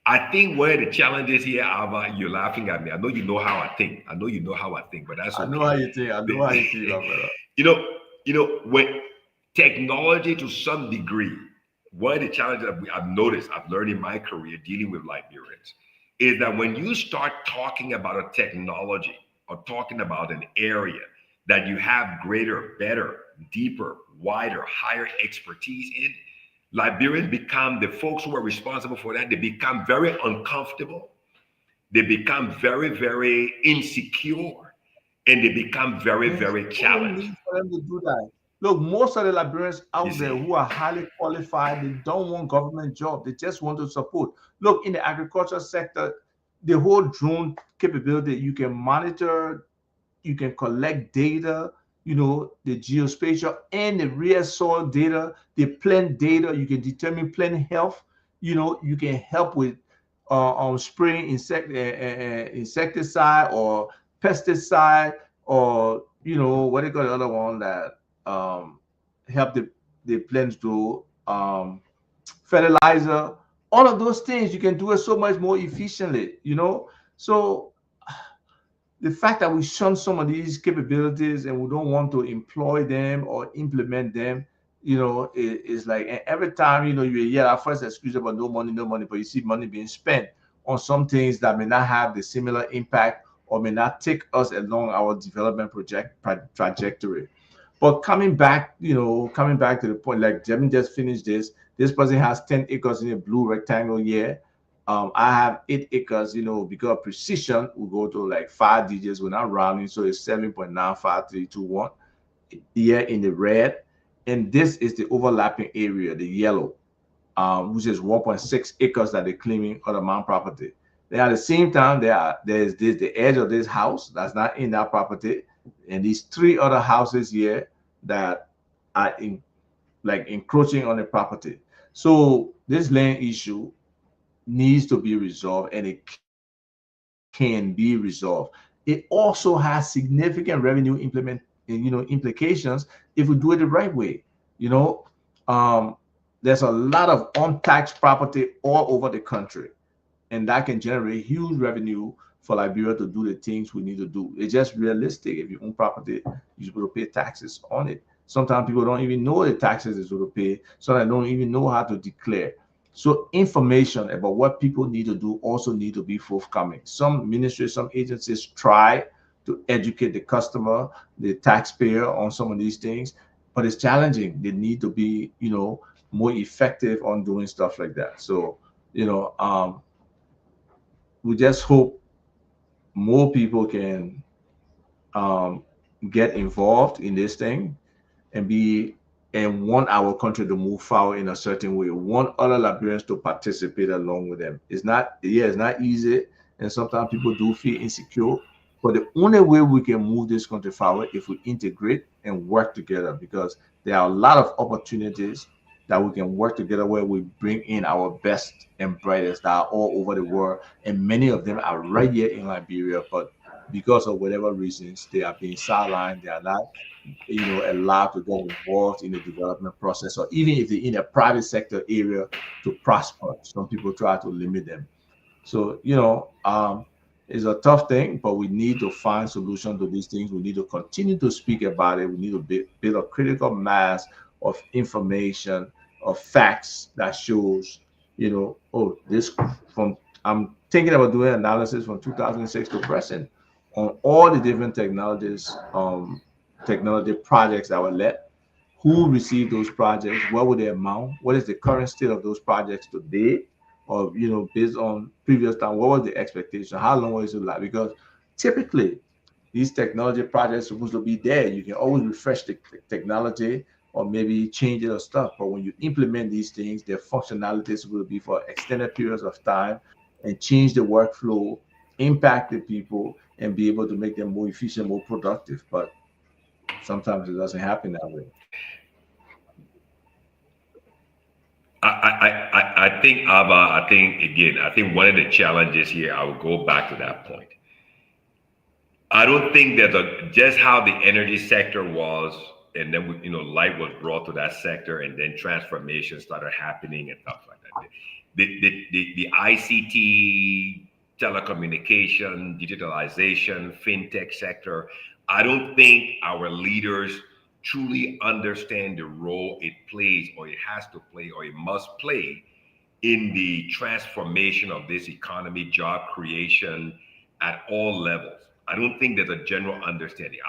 I think one of the challenges here, Ava, you're laughing at me. I know you know how I think. But that's okay. I know how you think. My brother. When technology, to some degree, one of the challenges that I've noticed, I've learned in my career dealing with Liberians, is that when you start talking about a technology or talking about an area that you have greater, better, deeper, wider, higher expertise in, Liberians become, the folks who are responsible for that, they become very uncomfortable. They become very, very insecure, and they become very, very challenged. For them to do that. Look, most of the Liberians out there who are highly qualified, they don't want government job. They just want to support. Look, in the agriculture sector, the whole drone capability, you can monitor, you can collect data, the geospatial and the real soil data, the plant data. You can determine plant health. You can help with spraying insecticide or pesticide, or what do you call the other one that help the plants do, fertilizer. All of those things you can do it so much more efficiently. So the fact that we shun some of these capabilities and we don't want to employ them or implement them, is like, and every time, you hear our first excuse about no money, but you see money being spent on some things that may not have the similar impact or may not take us along our development trajectory. But coming back to the point, like Jimmy just finished this person has 10 acres in a blue rectangle here. I have 8 acres, because of precision, we go to like 5 digits. We're not rounding, so it's 7.95321 here in the red. And this is the overlapping area, the yellow, which is 1.6 acres that they're claiming on the Mount property. Then at the same time, there's the edge of this house that's not in that property, and these 3 other houses here that are encroaching on the property. So this land issue needs to be resolved, and it can be resolved. It also has significant revenue implications if we do it the right way. There's a lot of untaxed property all over the country, and that can generate huge revenue for Liberia to do the things we need to do. It's just realistic. If you own property, you're supposed to pay taxes on it. Sometimes people don't even know the taxes they're supposed to pay. Sometimes they don't even know how to declare. So information about what people need to do also need to be forthcoming. Some ministries, some agencies try to educate the customer, the taxpayer on some of these things, but it's challenging. They need to be, more effective on doing stuff like that. So, we just hope more people can get involved in this thing and want our country to move forward in a certain way, want other Liberians to participate along with them. It's not easy, and sometimes people do feel insecure, but the only way we can move this country forward if we integrate and work together, because there are a lot of opportunities that we can work together where we bring in our best and brightest that are all over the world, and many of them are right here in Liberia, but because of whatever reasons, they are being sidelined. They are not allowed to get involved in the development process, or even if they're in a private sector area to prosper. Some people try to limit them. So, It's a tough thing, but we need to find solutions to these things. We need to continue to speak about it. We need to build a critical mass of information, of facts that shows, oh, this from I'm thinking about doing analysis from 2006 to present on all the different technology projects that were led, who received those projects, what were the amount, what is the current state of those projects today, or based on previous time, what was the expectation, how long was it like? Because typically these technology projects are supposed to be there. You can always refresh the technology or maybe change it or stuff, but when you implement these things, their functionalities will be for extended periods of time and change the workflow, impact the people, and be able to make them more efficient, more productive. But sometimes it doesn't happen that way. I think, Abba, I think one of the challenges here, I will go back to that point. I don't think that just how the energy sector was, and then light was brought to that sector, and then transformation started happening and stuff like that. The ICT, telecommunication, digitalization, fintech sector, I don't think our leaders truly understand the role it plays, or it has to play, or it must play in the transformation of this economy, job creation at all levels. I don't think there's a general understanding.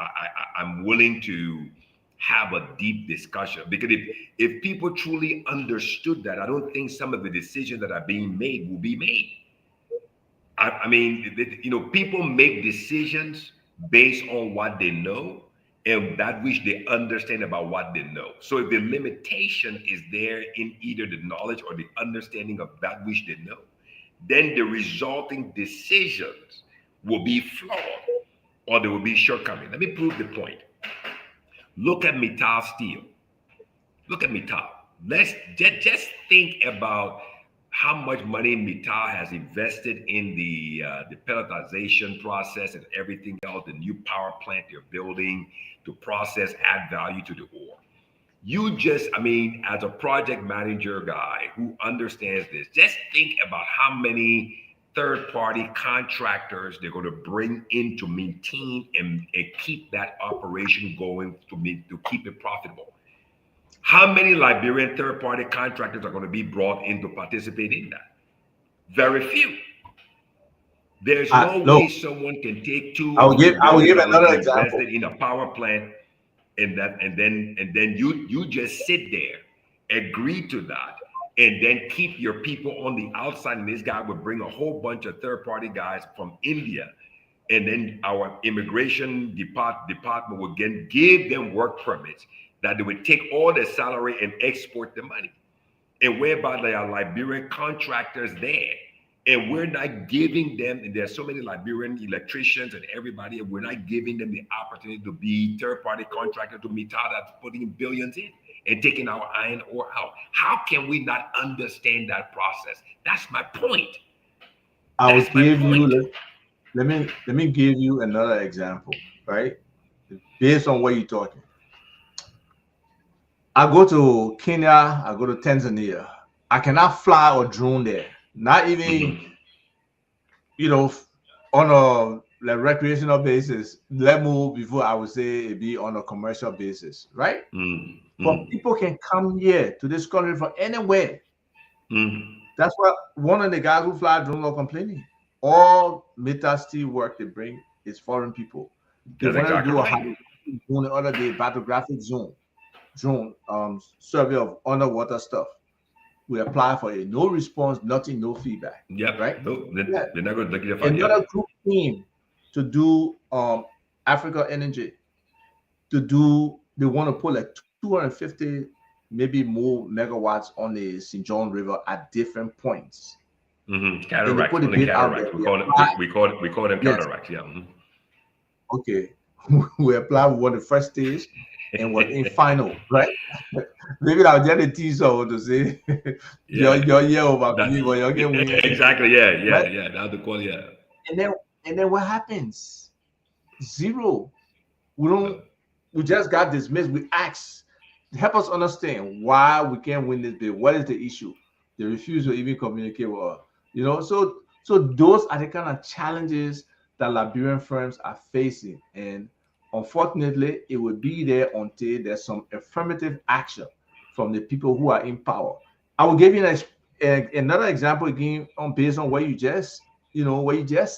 I'm willing to have a deep discussion, because if people truly understood that, I don't think some of the decisions that are being made will be made. I mean, people make decisions based on what they know and that which they understand about what they know. So if the limitation is there in either the knowledge or the understanding of that which they know, then the resulting decisions will be flawed, or there will be shortcomings. Let me prove the point. Look at Mittal Steel. Look at Mittal. Let's just think about how much money Mittal has invested in the pelletization process and everything else, the new power plant they're building to process, add value to the ore. As a project manager guy who understands this, just think about how many third-party contractors they're going to bring in to maintain and keep that operation going, to keep it profitable. How many Liberian third-party contractors are going to be brought in to participate in that? Very few. There's no way someone can take $2 billion invested in a power plant, and then you just sit there, agree to that, and then keep your people on the outside. And this guy would bring a whole bunch of third-party guys from India, and then our immigration department would again give them work permits that they would take all their salary and export the money. And whereby there are Liberian contractors there, and we're not giving them, and there's so many Liberian electricians and everybody, and we're not giving them the opportunity to be third-party contractors to Mittal that's putting billions in and taking our iron ore out. How can we not understand that process? That's my point. Let me give you another example, right? Based on what you're talking. I go to Kenya, I go to Tanzania. I cannot fly or drone there. Not even, on a recreational basis. Let move before I would say it be on a commercial basis, right? But people can come here to this country from anywhere. That's why one of the guys who fly drone are complaining. All Mittal Steel work they bring is foreign people. They want to do a drone the other day, bathygraphic drone survey of underwater stuff. We apply for it, no response, nothing, no feedback. Yep. Right. They're not going to get another group came to do Africa Energy they want to put like 250 maybe more megawatts on the St. John River at different points. Cataracts. On the cataracts. We call them cataracts. Yeah. Okay. We applied, we won the first stage and was in final, right? Maybe I'll get a teaser to say your year over me, but you're getting win. Exactly. Yeah. Right? Yeah. Now the call. Yeah. And then what happens? Zero. We just got dismissed. We asked, help us understand why we can't win this bid. What is the issue? They refuse to even communicate with us. So those are the kind of challenges that Liberian firms are facing. And unfortunately, it will be there until there's some affirmative action from the people who are in power. I will give you another example again based on what you just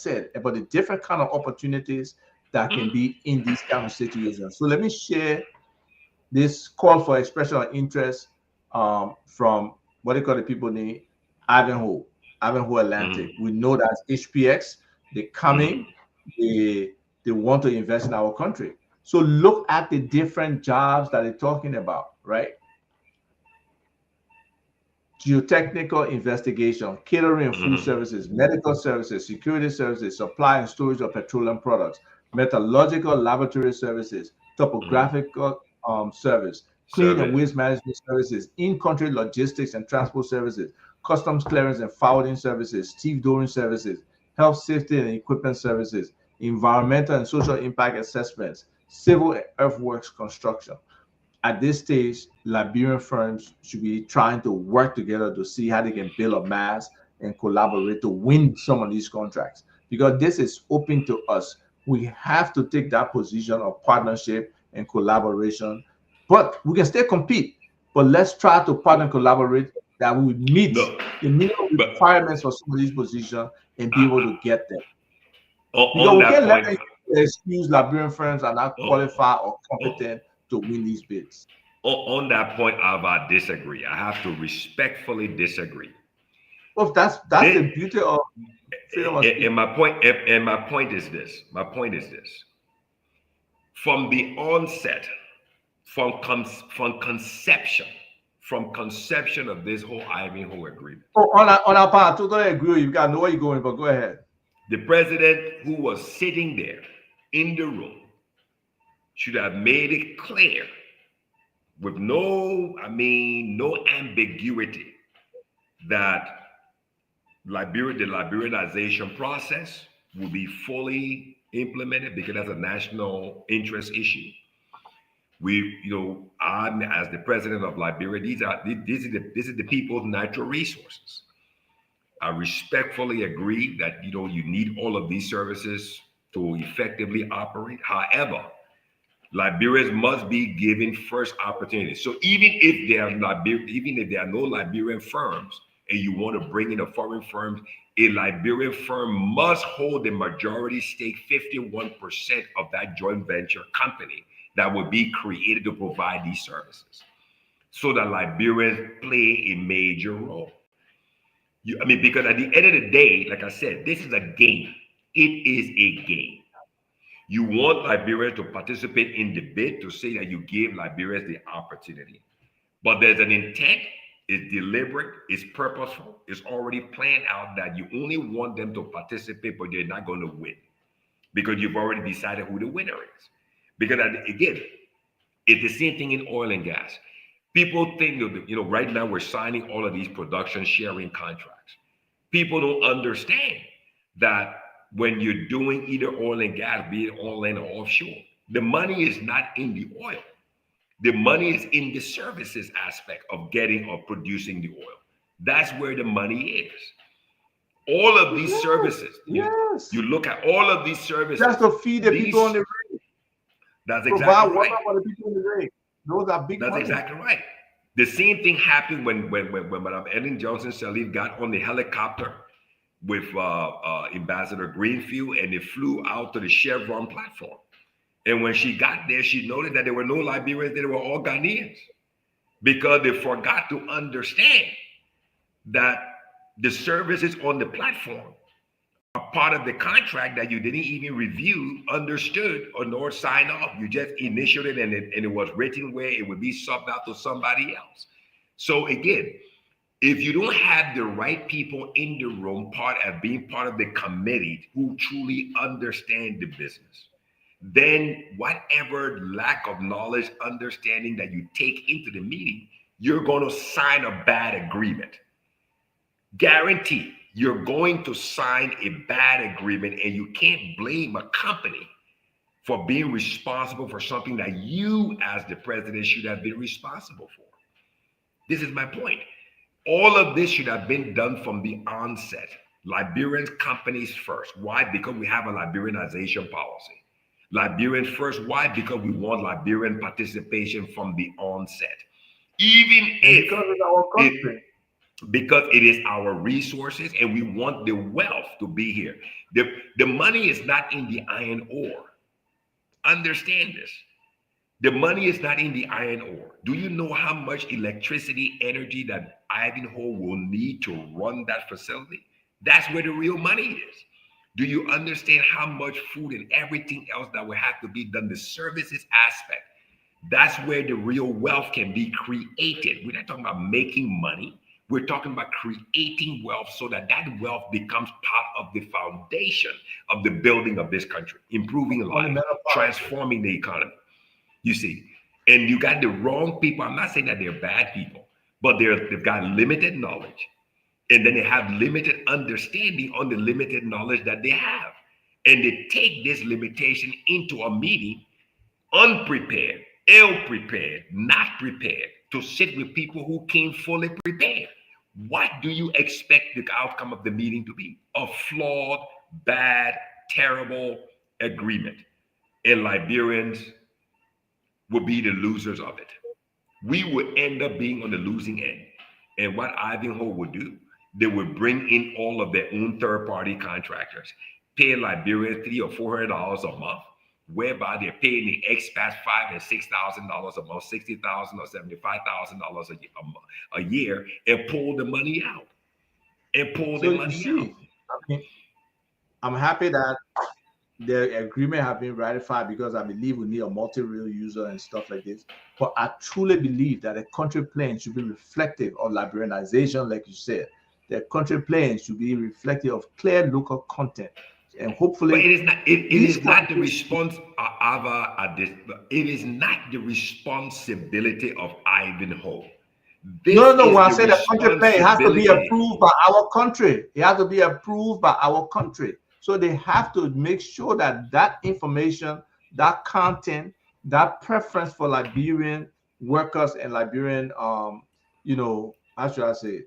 said about the different kind of opportunities that can be in these kind of situations. So let me share this call for expression of interest from what they call the people named Ivanhoe Atlantic. We know that HPX, they're coming, they want to invest in our country. So look at the different jobs that they're talking about, right? Geotechnical investigation, catering and food services, medical services, security services, supply and storage of petroleum products, metallurgical laboratory services, topographical service, clean and waste management services, in-country logistics and transport services, customs clearance and forwarding services, stevedoring services, health, safety and equipment services, environmental and social impact assessments, civil and earthworks construction. At this stage, Liberian firms should be trying to work together to see how they can build a mass and collaborate to win some of these contracts. Because this is open to us. We have to take that position of partnership and collaboration. But we can still compete. But let's try to partner and collaborate that we meet the minimum requirements for some of these positions and be able to get them. Because we can't let them excuse Liberian firms are not qualified or competent to win these bids. On that point, I disagree. I have to respectfully disagree. Well, that's the beauty of freedom of speech. And my point is this. My point is this. From the onset, from conception of this whole Ivanhoe agreement. On our part, I totally agree with you. You got to know where you're going, but go ahead. The president who was sitting there in the room should have made it clear with no ambiguity that the Liberianization process will be fully implemented because that's a national interest issue. I'm as the president of Liberia, this is the people's natural resources. I respectfully agree that you need all of these services to effectively operate. However, Liberians must be given first opportunity. So even if there are no Liberian firms and you want to bring in a foreign firm, a Liberian firm must hold the majority stake, 51% of that joint venture company that will be created to provide these services, so that Liberians play a major role. Because at the end of the day, like I said, this is a game. It is a game. You want Liberians to participate in the bid to say that you give Liberians the opportunity. But there's an intent, it's deliberate, it's purposeful, it's already planned out that you only want them to participate, but you're not going to win because you've already decided who the winner is. Because again, it's the same thing in oil and gas. People think, right now we're signing all of these production sharing contracts. People don't understand that when you're doing either oil and gas, be it on land or offshore, the money is not in the oil. The money is in the services aspect of getting or producing the oil. That's where the money is. All of these services, you look at all of these services. That's to feed the people on the rig. That's exactly right. For the people on the rig. Those are big money. That's exactly right. The same thing happened when Madam Ellen Johnson Sirleaf got on the helicopter with Ambassador Greenfield, and they flew out to the Chevron platform. And when she got there, she noticed that there were no Liberians, they were all Ghanaians, because they forgot to understand that the services on the platform are part of the contract that you didn't even review, understood, or nor sign off. You just initiated and it was written where it would be subbed out to somebody else. So again, if you don't have the right people in the room, being part of the committee who truly understand the business, then whatever lack of knowledge, understanding that you take into the meeting, you're going to sign a bad agreement. Guaranteed, you're going to sign a bad agreement, and you can't blame a company for being responsible for something that you, as the president, should have been responsible for. This is my point. All of this should have been done from the onset. Liberians companies first. Why? Because we have a Liberianization policy. Liberians first. Why? Because we want Liberian participation from the onset. Even if because it's our country. because it is our resources and we want the wealth to be here. The money is not in the iron ore. Understand this. The money is not in the iron ore. Do you know how much electricity energy that Ivanhoe will need to run that facility? That's where the real money is. Do you understand how much food and everything else that will have to be done, the services aspect? That's where the real wealth can be created. We're not talking about making money. We're talking about creating wealth so that that wealth becomes part of the foundation of the building of this country, improving life, transforming the economy. You see, and you got the wrong people. I'm not saying that they're bad people, but they've got limited knowledge. And then they have limited understanding on the limited knowledge that they have. And they take this limitation into a meeting unprepared, ill-prepared, not prepared, to sit with people who came fully prepared. What do you expect the outcome of the meeting to be? A flawed, bad, terrible agreement. And Liberians will be the losers of it. We would end up being on the losing end. And what Ivanhoe would do, they would bring in all of their own third-party contractors, pay Liberians $300 or $400 a month, whereby they're paying the expats $5,000 and $6,000 a month, $60,000 or $75,000 a year, and pull the money out. I'm happy that the agreement have been ratified because I believe we need a multi-rail user and stuff like this. But I truly believe that a country plan should be reflective of Liberianization, like you said. The country plan should be reflective of clear local content. And hopefully, but it is not the response of this. It is not the responsibility of Ivanhoe. No. When I say the country plan, it has to be approved by our country. It has to be approved by our country. So they have to make sure that that information, that content, that preference for Liberian workers and Liberian, how should I say,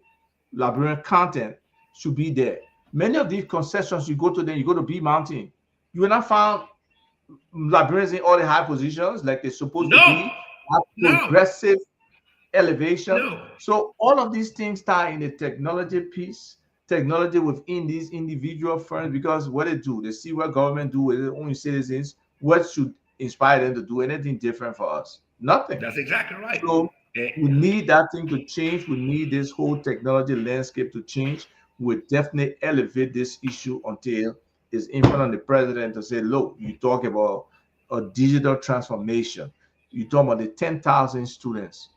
Liberian content should be there. Many of these concessions, you go to B Mountain, you will not find Liberians in all the high positions like they're supposed to be. Progressive elevation. So all of these things tie in the technology piece, technology within these individual firms, because what they do, they see what government do with their own citizens. What should inspire them to do anything different for us? Nothing. That's exactly right. So we need that thing to change. We need this whole technology landscape to change. We definitely elevate this issue until it's in front of the president to say, look, you talk about a digital transformation. You talk about the 10,000 students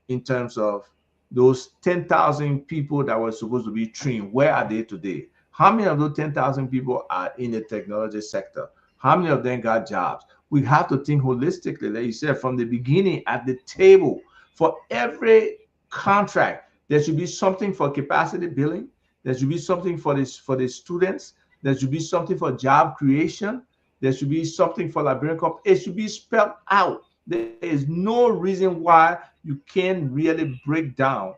in terms of those 10,000 people that were supposed to be trained. Where are they today? How many of those 10,000 people are in the technology sector? How many of them got jobs? We have to think holistically, like you said, from the beginning at the table. For every contract, there should be something for capacity building. There should be something for the students. There should be something for job creation. There should be something for Liberian companies. It should be spelled out. There is no reason why you can't really break down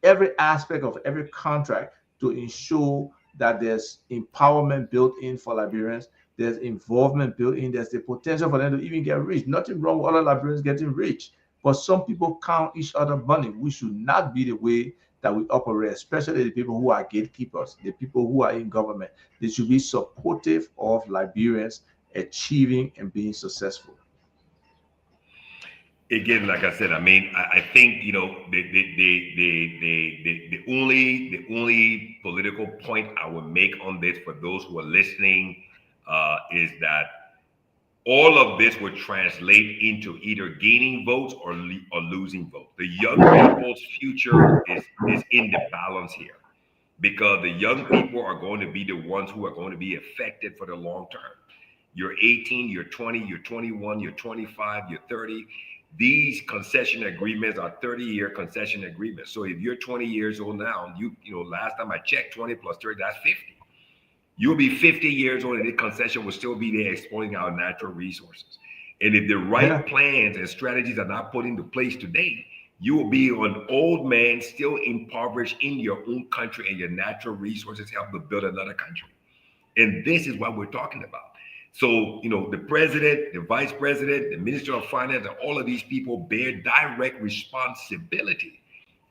every aspect of every contract to ensure that there's empowerment built in for Liberians. There's involvement built in. There's the potential for them to even get rich. Nothing wrong with other Liberians getting rich. But some people count each other money. We should not be the way that we operate, especially the people who are gatekeepers, the people who are in government. They should be supportive of Liberians achieving and being successful. Again, like I said, I mean, I think the only political point I would make on this for those who are listening is that all of this would translate into either gaining votes or losing votes. The young people's future is in the balance here, because the young people are going to be the ones who are going to be affected for the long term. You're 18, you're 20, you're 21, you're 25, you're 30. These concession agreements are 30-year concession agreements. So if you're 20 years old now, last time I checked, 20 plus 30, that's 50. You'll be 50 years old and the concession will still be there exploiting our natural resources. And if the right plans and strategies are not put into place today, You will be an old man still impoverished in your own country, and your natural resources help to build another country. And this is what we're talking about. So, the president, the vice president, the minister of finance, and all of these people bear direct responsibility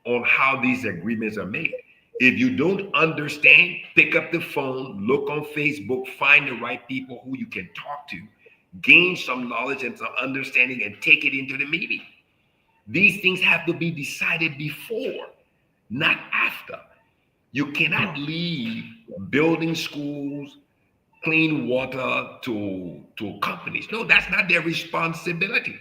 on how these agreements are made. If you don't understand, pick up the phone, look on Facebook, find the right people who you can talk to, gain some knowledge and some understanding, and take it into the meeting. These things have to be decided before, not after. You cannot leave building schools, clean water to companies. No, that's not their responsibility.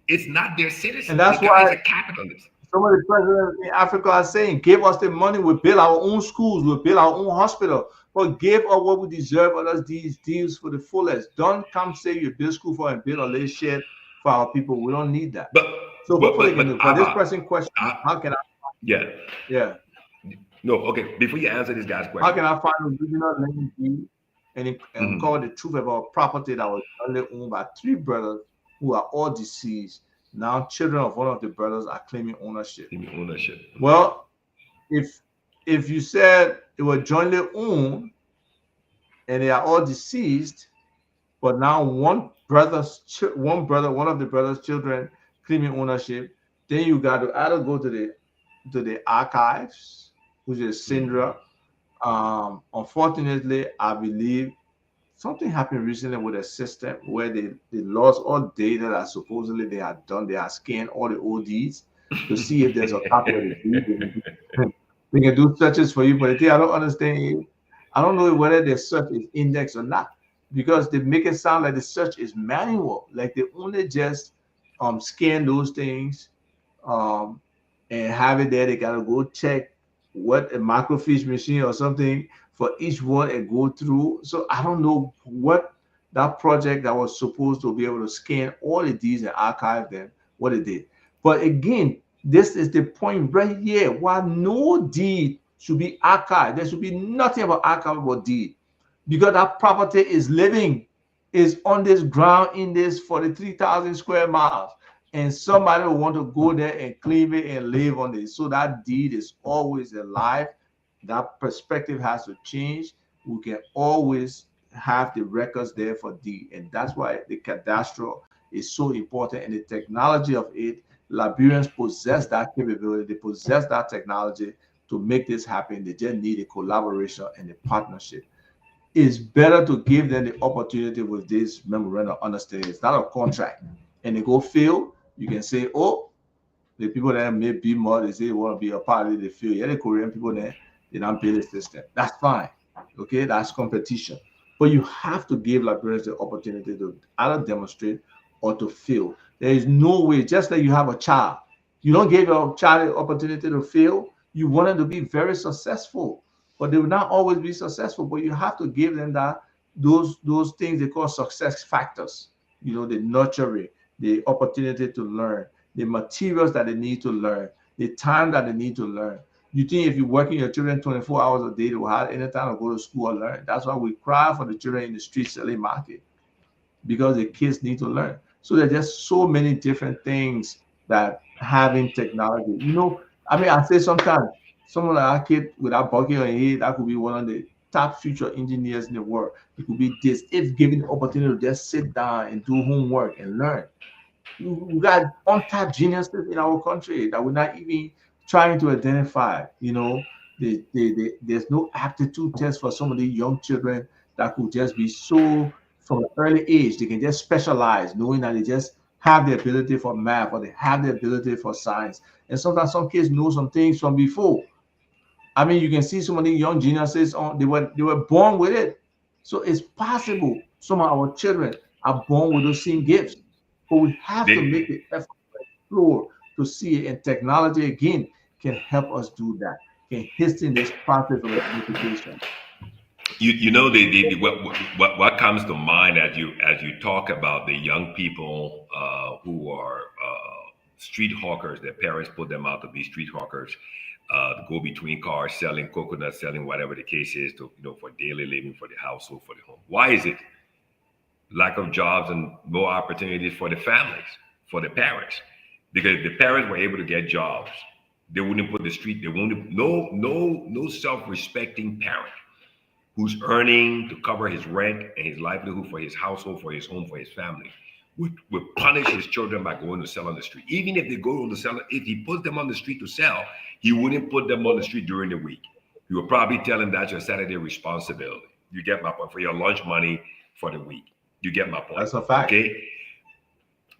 It's not their citizens. And that's the guys why are capitalists. some of the presidents in Africa are saying, give us the money, we'll build our own schools, we'll build our own hospital, but give us what we deserve, us these deals for the fullest. Don't come say you build school for and build a little shit for our people. We don't need that. So hopefully, for this person question, how can I? Yeah. No, okay. Before you answer this guy's question, how can I find a original land deed and uncover the truth about property that was only owned by 3 brothers who are all deceased? Now, children of one of the brothers are claiming ownership. Well, if you said it was jointly owned and they are all deceased, but now one of the brother's children claiming ownership, then you got to either go to the archives, which is Syndra. Unfortunately, I believe something happened recently with a system where they lost all data that supposedly they had done. They had scanned all the ODs to see if there's a copy of the deed. They can do searches for you, but the thing I don't understand is, I don't know whether the search is indexed or not, because they make it sound like the search is manual, like they only just scan those things and have it there. They gotta go check what a microfiche machine or something for each one and go through. So I don't know what that project that was supposed to be able to scan all of these and archive them, what it did. But again, this is the point right here why no deed should be archived. There should be nothing about archivable deed, because that property is living, is on this ground in this 43,000 square miles. And somebody will want to go there and claim it and live on it. So that deed is always alive. That perspective has to change. We can always have the records there for deed. And that's why the cadastral is so important. And the technology of it, Liberians possess that capability. They possess that technology to make this happen. They just need a collaboration and a partnership. It's better to give them the opportunity with this memorandum of understanding. It's not a contract. And they go fail, you can say, oh, the people that may be more, they say they want to be a part of the field. Yeah, the Korean people there, they don't pay the system. That's fine. Okay, that's competition. But you have to give Liberians the opportunity to either demonstrate or to fail. There is no way, just like you have a child, you don't give your child the opportunity to fail. You want them to be very successful, but they will not always be successful. But you have to give them those things they call success factors. The nurturing, the opportunity to learn, the materials that they need to learn, the time that they need to learn. You think if you're working your children 24 hours a day, they will have any time to go to school or learn. That's why we cry for the children in the street selling market, because the kids need to learn. So there's just so many different things that having technology. I say sometimes someone like a kid with a bucket on his head, that could be one of the top future engineers in the world. It could be this, if given the opportunity to just sit down and do homework and learn. We got untapped geniuses in our country that we're not even trying to identify. There's no aptitude test for some of these young children that could just be so, from an early age, they can just specialize, knowing that they just have the ability for math or they have the ability for science. And sometimes some kids know some things from before. I mean, you can see some of these young geniuses they were born with it. So it's possible some of our children are born with those same gifts. But we have to make the effort to explore, to see it. And technology, again, can help us do that, can hasten this process of education. What comes to mind as you talk about the young people who are street hawkers. Their parents put them out to be street hawkers, to go between cars, selling coconuts, selling whatever the case is, to for daily living, for the household, for the home. Why is it? Lack of jobs and more opportunities for the families, for the parents. because if the parents were able to get jobs, they wouldn't put the street. They wouldn't. No self-respecting parent who's earning to cover his rent and his livelihood for his household, for his home, for his family, would punish his children by going to sell on the street. Even if they go on the sell, if he puts them on the street to sell, he wouldn't put them on the street during the week. He would probably tell them that's your Saturday responsibility. You get my point, for your lunch money for the week. You get my point. That's a fact. Okay.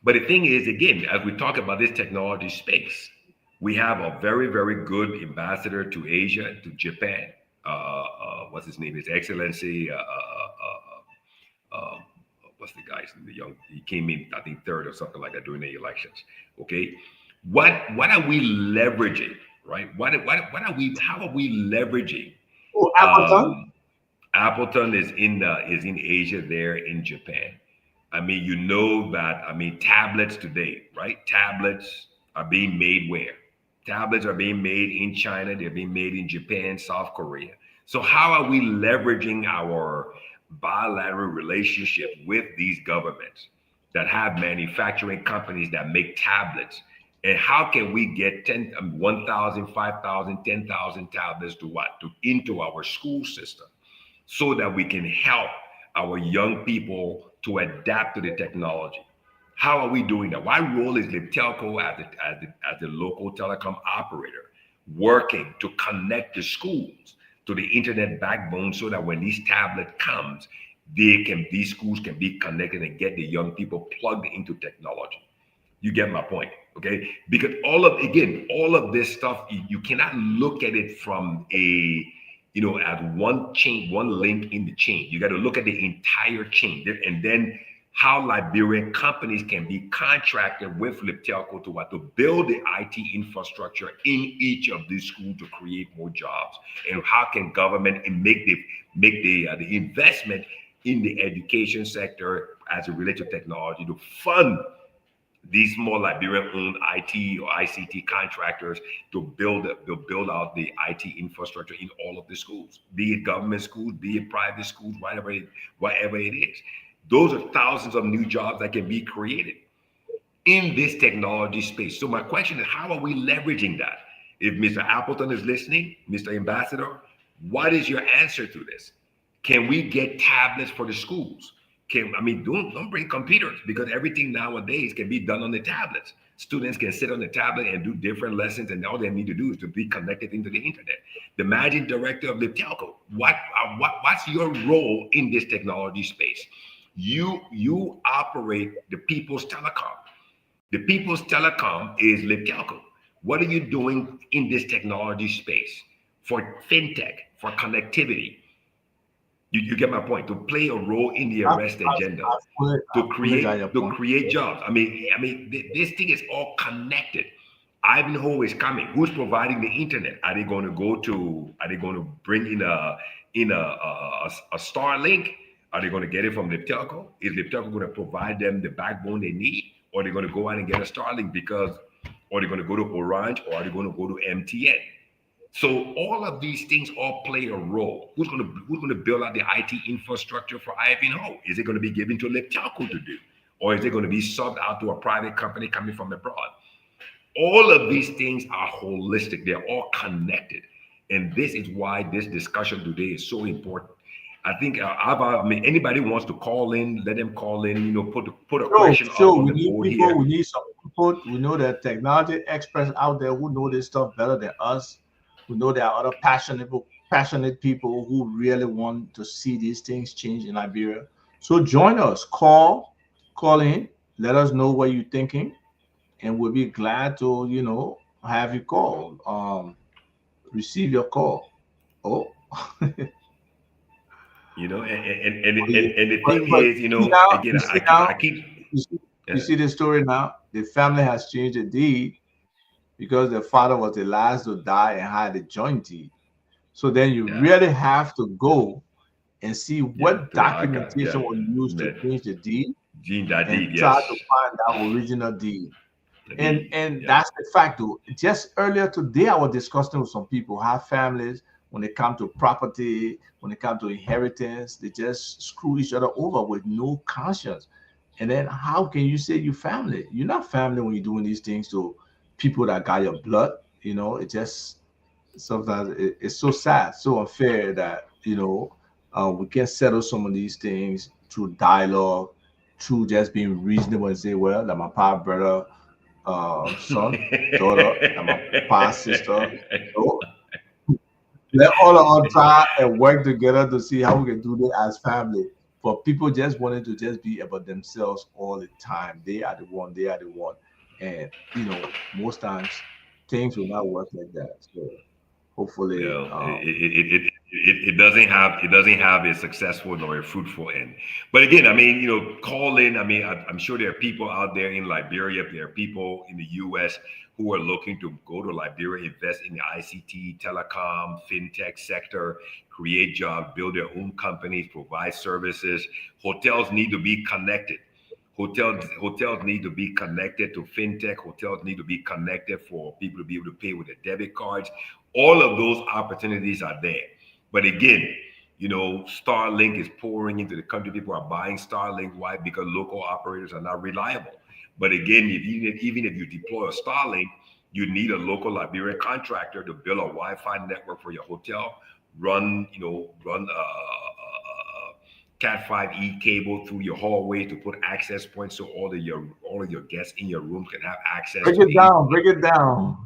But the thing is, again, as we talk about this technology space, we have a very, very good ambassador to Asia, to Japan. What's his name? His Excellency. What's the guy's name? He came in, I think, third or something like that during the elections. Okay, what are we leveraging, right? What are we? How are we leveraging? Oh, Appleton. Appleton is in Asia, there in Japan. I mean, you know that. I mean, tablets today, right? Tablets are being made where? Tablets are being made in China. They're being made in Japan, South Korea. So how are we leveraging our bilateral relationship with these governments that have manufacturing companies that make tablets? And how can we get 1,000, 5,000, 10,000 tablets to what? Into our school system so that we can help our young people to adapt to the technology? How are we doing that? What role is Libtelco as the local telecom operator working to connect the schools to the internet backbone so that when these tablets comes, these schools can be connected and get the young people plugged into technology? You get my point, okay? Because all of this stuff, you cannot look at it from as one chain, one link in the chain. You got to look at the entire chain, and then how Liberian companies can be contracted with Libtelco to build the IT infrastructure in each of these schools to create more jobs, and how can government make the investment in the education sector as it relates to technology to fund these small Liberian-owned IT or ICT contractors to build out the IT infrastructure in all of the schools, be it government schools, be it private schools, whatever it is. Those are thousands of new jobs that can be created in this technology space. So my question is, how are we leveraging that? If Mr. Appleton is listening, Mr. Ambassador, what is your answer to this? Can we get tablets for the schools? Don't bring computers, because everything nowadays can be done on the tablets. Students can sit on the tablet and do different lessons, and all they need to do is to be connected into the internet. The managing director of Libtelco, what's your role in this technology space? You operate the People's Telecom. The People's Telecom is Libtelco. What are you doing in this technology space for fintech, for connectivity? You get my point. To play a role in the arrest agenda, to create jobs. This thing is all connected. Ivanhoe is coming. Who's providing the internet? Are they going to bring in a Starlink? Are they going to get it from Libtelco? Is Libtelco going to provide them the backbone they need, or are they going to go out and get a Starlink or they're going to go to Orange, or are they going to go to MTN? So all of these things all play a role. Who's going to build out the IT infrastructure for Ivanhoe? Is it going to be given to Libtelco to do, or is it going to be subbed out to a private company coming from abroad? All of these things are holistic. They're all connected, and this is why this discussion today is so important. I think anybody wants to call in, let them call in. Put a question up on the board here. We need some input. We know that technology experts out there who know this stuff better than us. We know there are other passionate people who really want to see these things change in Liberia. So join us. Call in. Let us know what you're thinking, and we'll be glad to have you call. Receive your call. Oh. And the thing is, you see the story now. The family has changed the deed because the father was the last to die and had a joint deed. So then you really have to go and see what documentation was used to change the deed, try to find that original deed. And that's the fact, though. Just earlier today, I was discussing with some people how families, when it comes to property, when it comes to inheritance, they just screw each other over with no conscience. And then how can you say you family? You're not family when you're doing these things to people that got your blood. It just sometimes it's so sad, so unfair that we can't settle some of these things through dialogue, through just being reasonable and say, well, that my pa brother, son, daughter, that my pa sister. So let all of us try and work together to see how we can do this as family. For people just wanting to just be about themselves all the time, they are the one, and most times things will not work like that. So hopefully, it doesn't have a successful nor a fruitful end. But again, I mean, call in. I mean, I'm sure there are people out there in Liberia. There are people in the U.S. who are looking to go to Liberia, invest in the ICT, telecom, fintech sector, create jobs, build their own companies, provide services. Hotels need to be connected. Hotels need to be connected to fintech. Hotels need to be connected for people to be able to pay with their debit cards. All of those opportunities are there. But again, Starlink is pouring into the country. People are buying Starlink. Why? Because local operators are not reliable. But again, even if you deploy a Starlink, you need a local Liberian contractor to build a Wi-Fi network for your hotel, run Cat 5e cable through your hallway to put access points so all of your guests in your room can have access. Break it down.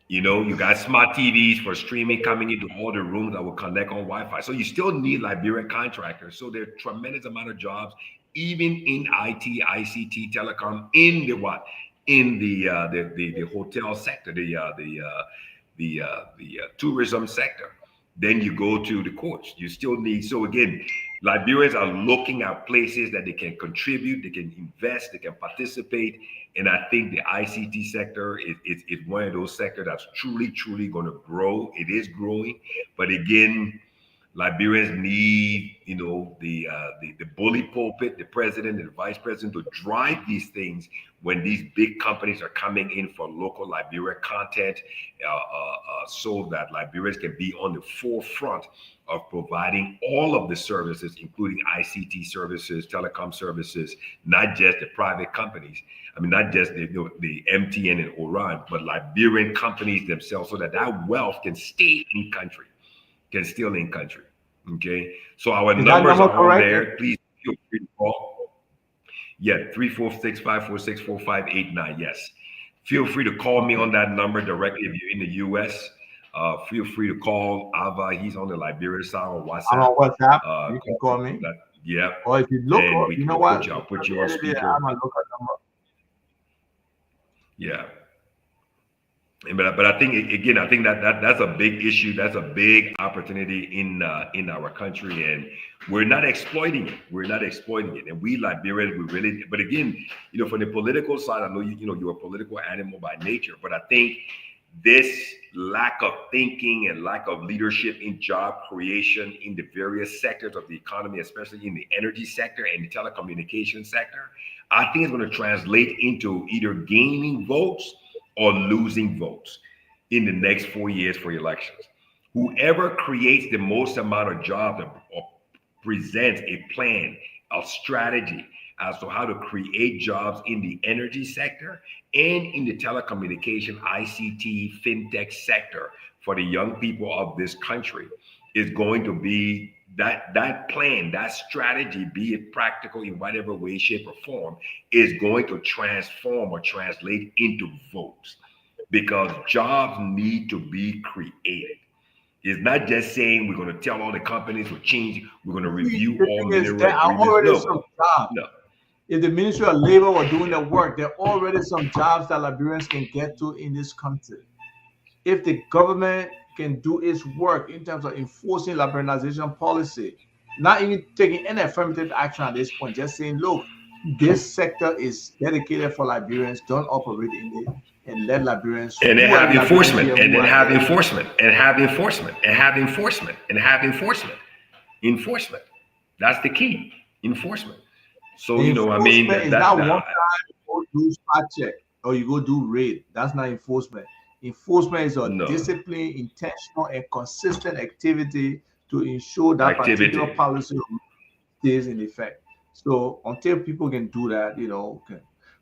You got smart TVs for streaming coming into all the rooms that will connect on Wi-Fi. So you still need Liberian contractors. So there are tremendous amount of jobs, even in IT, ICT, telecom, in the hotel sector, the tourism sector. Then you go to the courts. You still need. So again, Liberians are looking at places that they can contribute, they can invest, they can participate. And I think the ICT sector is one of those sectors that's truly, truly going to grow. It is growing. But again, Liberians need, the bully pulpit, the president and the vice president to drive these things when these big companies are coming in for local Liberian content, so that Liberians can be on the forefront of providing all of the services, including ICT services, telecom services, not just the private companies. I mean, not just the MTN and Orion, but Liberian companies themselves, so that wealth can stay in country. Can still in country. Okay. So our numbers are on there. Please feel free to call. Yeah, 346-546-4589. Yes. Feel free to call me on that number directly if you're in the US. Feel free to call Ava. He's on the Liberia side on WhatsApp. I'm on WhatsApp. You can call me. Yeah. Or if you look, I'll put you on speaker. I'm on local number. Yeah. But I think again, that's a big issue. That's a big opportunity in our country, and we're not exploiting it. And we Liberians, we really. But again, from the political side, I know you're a political animal by nature. But I think this lack of thinking and lack of leadership in job creation in the various sectors of the economy, especially in the energy sector and the telecommunications sector, I think it's going to translate into either gaining votes or losing votes in the next 4 years for elections. Whoever creates the most amount of jobs or presents a plan, a strategy as to how to create jobs in the energy sector and in the telecommunication, ICT, fintech sector for the young people of this country is going to be that plan, that strategy, be it practical in whatever way, shape, or form, is going to transform or translate into votes, because jobs need to be created. It's not just saying we're going to tell all the companies to change, we're going to review all mineral agreements. No. If the Ministry of Labor were doing the work, there are already some jobs that Liberians can get to in this country. If the government can do its work in terms of enforcing liberalization policy, not even taking any affirmative action at this point, just saying, look, this sector is dedicated for Liberians, don't operate in it, and let Liberians. And then have enforcement, and then have enforcement, and have enforcement, and have enforcement, and have enforcement. Enforcement. That's the key. Enforcement. So, I mean, it's not one time you go do spot check or you go do raid. That's not enforcement. Enforcement is a disciplined, intentional, and consistent activity to ensure that particular policy stays in effect. So until people can do that,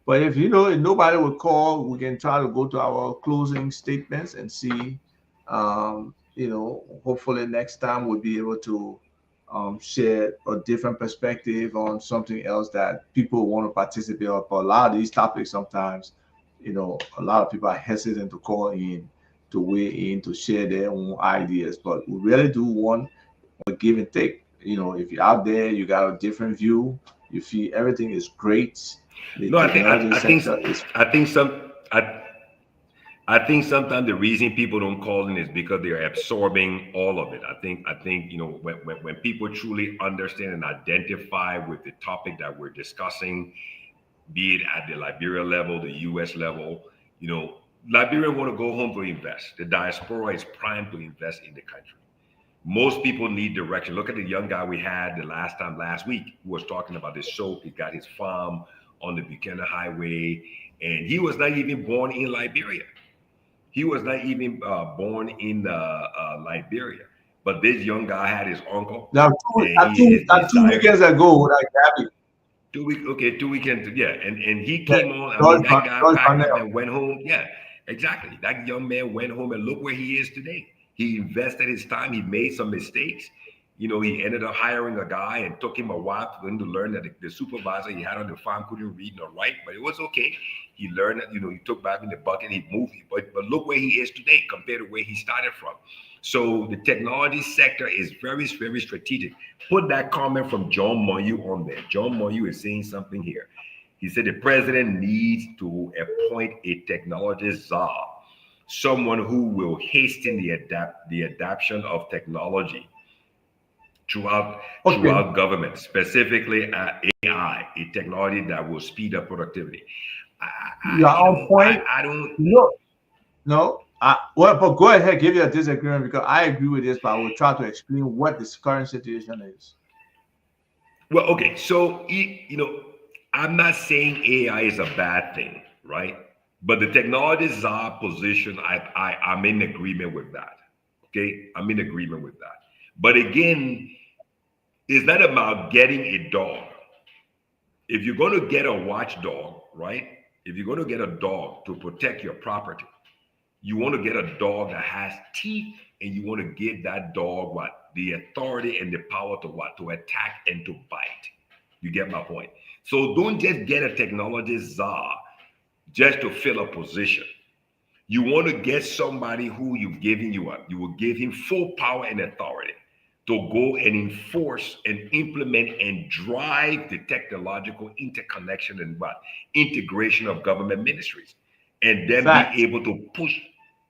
but if if nobody will call, we can try to go to our closing statements and see. Hopefully next time we'll be able to share a different perspective on something else that people want to participate on. But a lot of these topics sometimes, a lot of people are hesitant to call in, to weigh in, to share their own ideas. But we really do want a give and take. If you're out there, you got a different view, you feel everything is great, the No, I think technology sector is I think some I think sometimes the reason people don't call in is because they're absorbing all of it. I think when people truly understand and identify with the topic that we're discussing, be it at the Liberia level, the U.S. level, Liberia want to go home to invest. The diaspora is primed to invest in the country. Most people need direction. Look at the young guy we had the last week, who was talking about this soap. He got his farm on the Buchanan Highway, and he was not even born in Liberia. He was not even born in Liberia. But this young guy had his uncle. now And his two desire. weekends ago, like Gabby. 2 weeks, okay, 2 weekends, yeah. And he Yeah, came on. I mean, that guy George packed up Carnell. and went home. Yeah, exactly. That young man went home and look where he is today. He invested his time. He made some mistakes. He ended up hiring a guy and took him a while for him to learn that the supervisor he had on the farm couldn't read nor write, but it was okay. He learned that, he took back in the bucket, he moved, but look where he is today compared to where he started from. So the technology sector is very, very strategic. Put that comment from John Monyu on there. John Monyu is saying something here. He said the president needs to appoint a technology czar, someone who will hasten the adoption of technology throughout government, specifically AI, a technology that will speed up productivity. You're on point. I don't. No. Well, but go ahead, give you a disagreement because I agree with this, but I will try to explain what this current situation is. Well, okay, so I'm not saying AI is a bad thing, right? But the technology czar position, I'm in agreement with that. Okay, I'm in agreement with that. But again, it's not about getting a dog. If you're going to get a watchdog, right? If you're going to get a dog to protect your property, you want to get a dog that has teeth, and you want to give that dog the authority and the power to attack and to bite. You get my point? So don't just get a technology czar just to fill a position. You want to get somebody who you will give him full power and authority to go and enforce and implement and drive the technological interconnection and integration of government ministries, and then be able to push.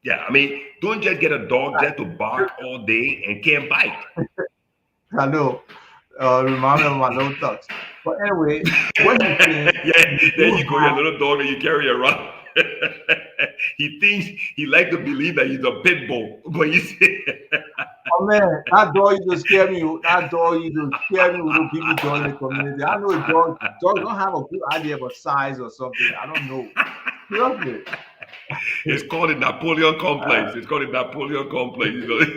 Yeah, I mean, don't just get a dog just to bark all day and can't bite. I know. Remind me of my little ducks. But anyway, what you think? Yeah, there you go, your little dog that you carry around. He thinks he likes to believe that he's a pit bull, but you see. Oh man, that dog used to scare me. That dog used to scare me with the people joining the community. I know dogs don't have a good idea about size or something. I don't know. Seriously. It's called a Napoleon complex. It's called a Napoleon complex. Go ahead.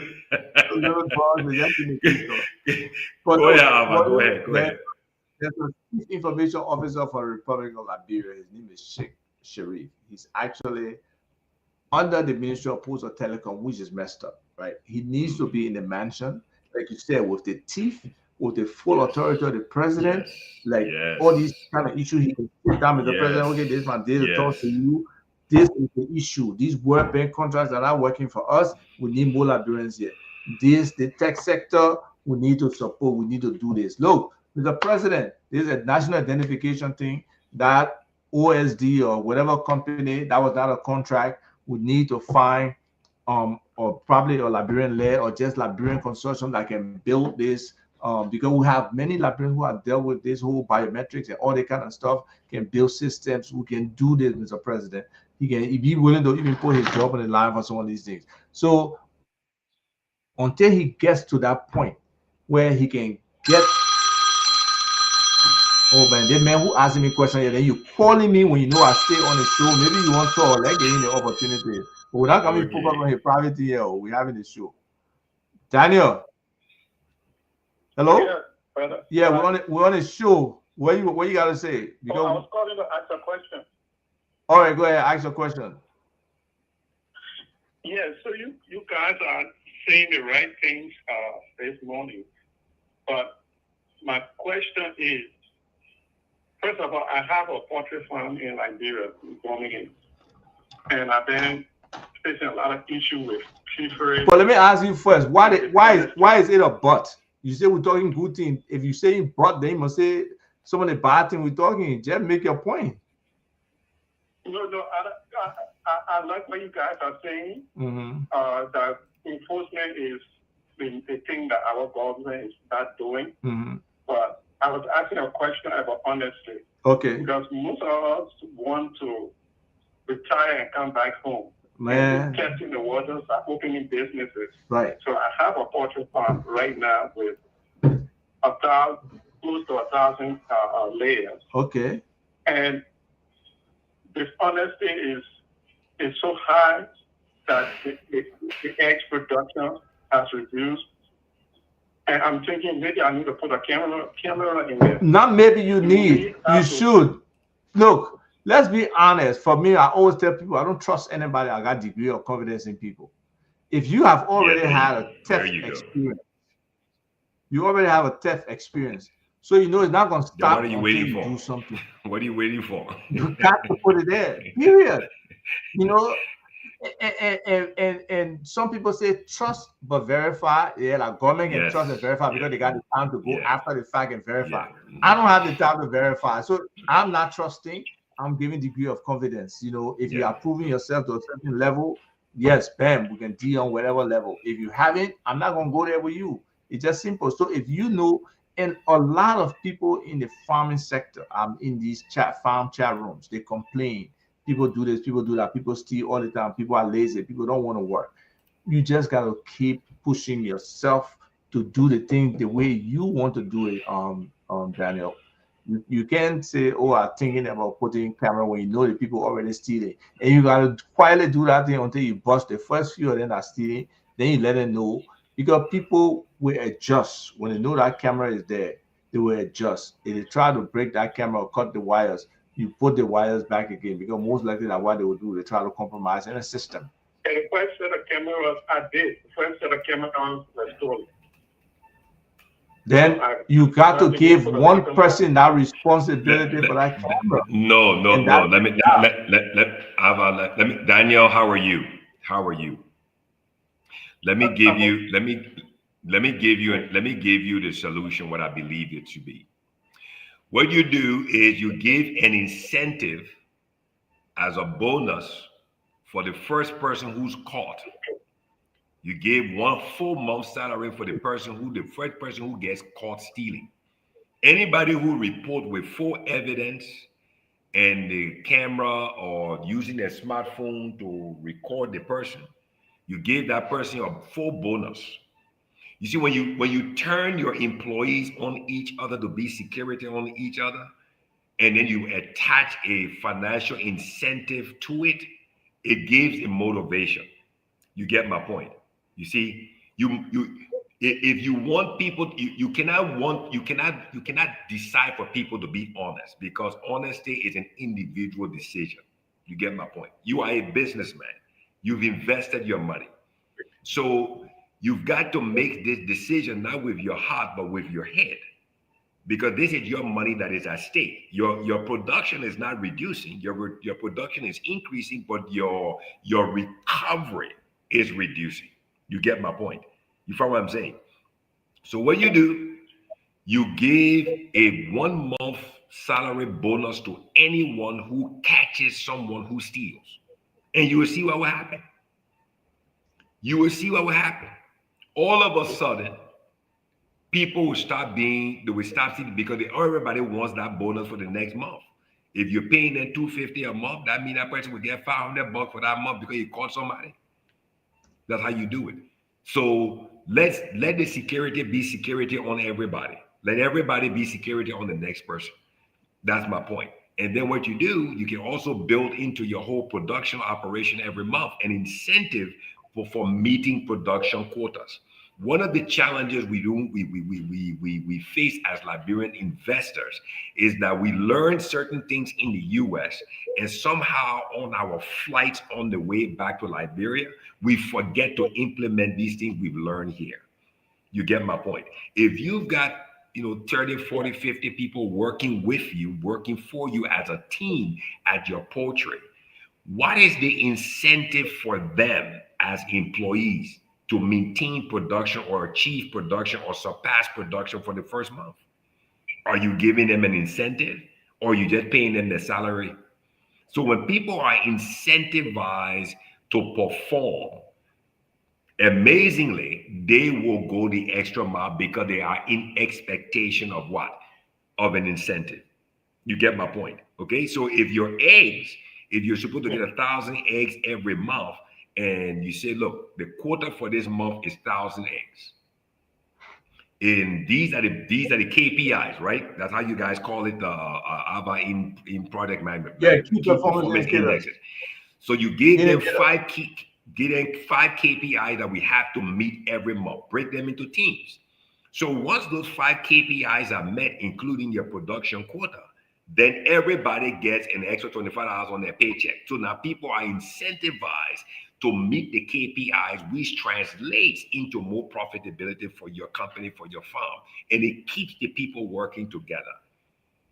There's a chief information officer for the Republic of Liberia. His name is Sheikh Sharif. He's actually under the Ministry of Posts or Telecom, which is messed up, right? He needs to be in the mansion, like you said, with the teeth, with the full authority of the president, all these kind of issues. He can sit down with the president. Okay, this man did talk to you. This is the issue. These World Bank contracts that are working for us, we need more Liberians here. The tech sector, we need to support. We need to do this. Look, Mr. President, there's a national identification thing that OSD or whatever company that was not a contract would need to find, or probably a Liberian led or just Liberian consortium that can build this. Because we have many Liberians who have dealt with this whole biometrics and all that kind of stuff, can build systems who can do this, Mr. President. He can be willing to even put his job on the line for some of these things. So until he gets to that point where he can get, oh man, the man who asked me a question here, then you calling me when you know I stay on the show. Maybe you want to talk, let's get in the opportunity. But without coming focus on his private here, we're having the show. Daniel. Hello? Yeah, we're on the show. What you got to say? I was calling to ask a question. All right, go ahead. Ask a question. Yeah, so you guys are saying the right things this morning, but my question is, first of all, I have a poultry farm in Liberia, in Birmingham, and I've been facing a lot of issues with fever. But let me ask you first, why is it a but? You say we're talking good thing. If you say but, then you must say some of the bad thing we're talking. Just make your point. No, I like what you guys are saying. Mm-hmm. That enforcement is the thing that our government is not doing. Mm-hmm. But I was asking a question about honesty. Okay. Because most of us want to retire and come back home. Man. Testing the waters, opening businesses. Right. So I have a poultry farm right now with close to 1,000 layers. Okay. And this honesty is so high that the eggs production has reduced. And I'm thinking maybe I need to put a camera in there. Not maybe you need. You should. Look, let's be honest. For me, I always tell people I don't trust anybody. I got degree of confidence in people. If you have already had a theft experience, you already have a theft experience. So you know it's not going to stop until you do something. What are you waiting for? You got to put it there. Period. You know, and some people say trust but verify. Yeah, like government can trust and verify because they got the time to go after the fact and verify. I don't have the time to verify, so I'm not trusting. I'm giving degree of confidence. You know, if you are proving yourself to a certain level, yes, bam, we can deal on whatever level. If you haven't, I'm not gonna go there with you. It's just simple. So if you know, and a lot of people in the farming sector, in these farm chat rooms, they complain. People do this, people do that, people steal all the time, people are lazy, people don't want to work. You just got to keep pushing yourself to do the thing the way you want to do it, Daniel. You can't say, oh, I'm thinking about putting camera when you know the people already stealing. And you got to quietly do that thing until you bust the first few of them are stealing. Then you let them know. Because people will adjust. When they know that camera is there, they will adjust. If they try to break that camera or cut the wires, you put the wires back again, because most likely that's what they will do. They try to compromise in the system. And the first set of cameras I did, the first set of cameras were stolen. Then you got to give one person that responsibility for that camera. No. Let me, Daniel, how are you? Let me give you the solution, what I believe it to be. What you do is you give an incentive as a bonus for the first person who's caught. You give 1 full month's salary for the first person who gets caught stealing. Anybody who report with full evidence and the camera or using a smartphone to record the person, you give that person a full bonus. You see, when you turn your employees on each other to be security on each other, and then you attach a financial incentive to it, it gives a motivation. You get my point. You see, if you want people, you cannot decide for people to be honest, because honesty is an individual decision. You get my point. You are a businessman. You've invested your money. So you've got to make this decision not with your heart, but with your head, because this is your money that is at stake. Your production is not reducing. Your production is increasing, but your recovery is reducing. You get my point. You follow what I'm saying? So what you do, you give a 1 month salary bonus to anyone who catches someone who steals, and you will see what will happen. All of a sudden, people will stop stealing, because everybody wants that bonus for the next month. If you're paying them $250 a month, that means that person will get $500 for that month because you caught somebody. That's how you do it. So let the security be security on everybody. Let everybody be security on the next person. That's my point. And then what you do, you can also build into your whole production operation every month an incentive for meeting production quotas. One of the challenges we face as Liberian investors is that we learn certain things in the US, and somehow on our flights on the way back to Liberia, we forget to implement these things we've learned here. You get my point? If you've got 30, 40, 50 people working with you, working for you as a team at your poultry, what is the incentive for them as employees to maintain production or achieve production or surpass production for the first month? Are you giving them an incentive, or are you just paying them their salary? So when people are incentivized to perform, amazingly, they will go the extra mile because they are in expectation of what? Of an incentive. You get my point? Okay. So if you're supposed to get 1,000 eggs every month, and you say, look, the quota for this month is 1,000 eggs. And these are the KPIs, right? That's how you guys call it, ABA in product management. Yeah, key performance indexes. So you give them five KPIs that we have to meet every month. Break them into teams. So once those 5 KPIs are met, including your production quota, then everybody gets an extra $25 on their paycheck. So now people are incentivized to meet the KPIs, which translates into more profitability for your company, for your farm. And it keeps the people working together.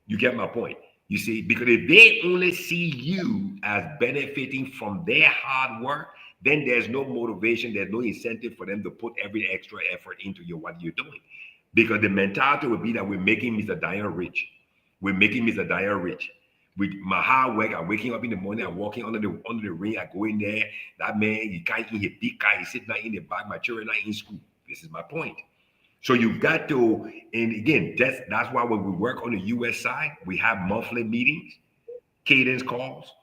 You get my point? You see, because if they only see you as benefiting from their hard work, then there's no motivation, there's no incentive for them to put every extra effort into what you're doing. Because the mentality would be that we're making Mr. Dyer rich. We're making Mr. Dyer rich. With my hard work, I'm waking up in the morning, I'm walking under the ring, I go in there. That man, he can't eat his big guy, he's sitting in the back, my children are in school. This is my point. So you've got to, and again, that's why when we work on the US side, we have monthly meetings, cadence calls.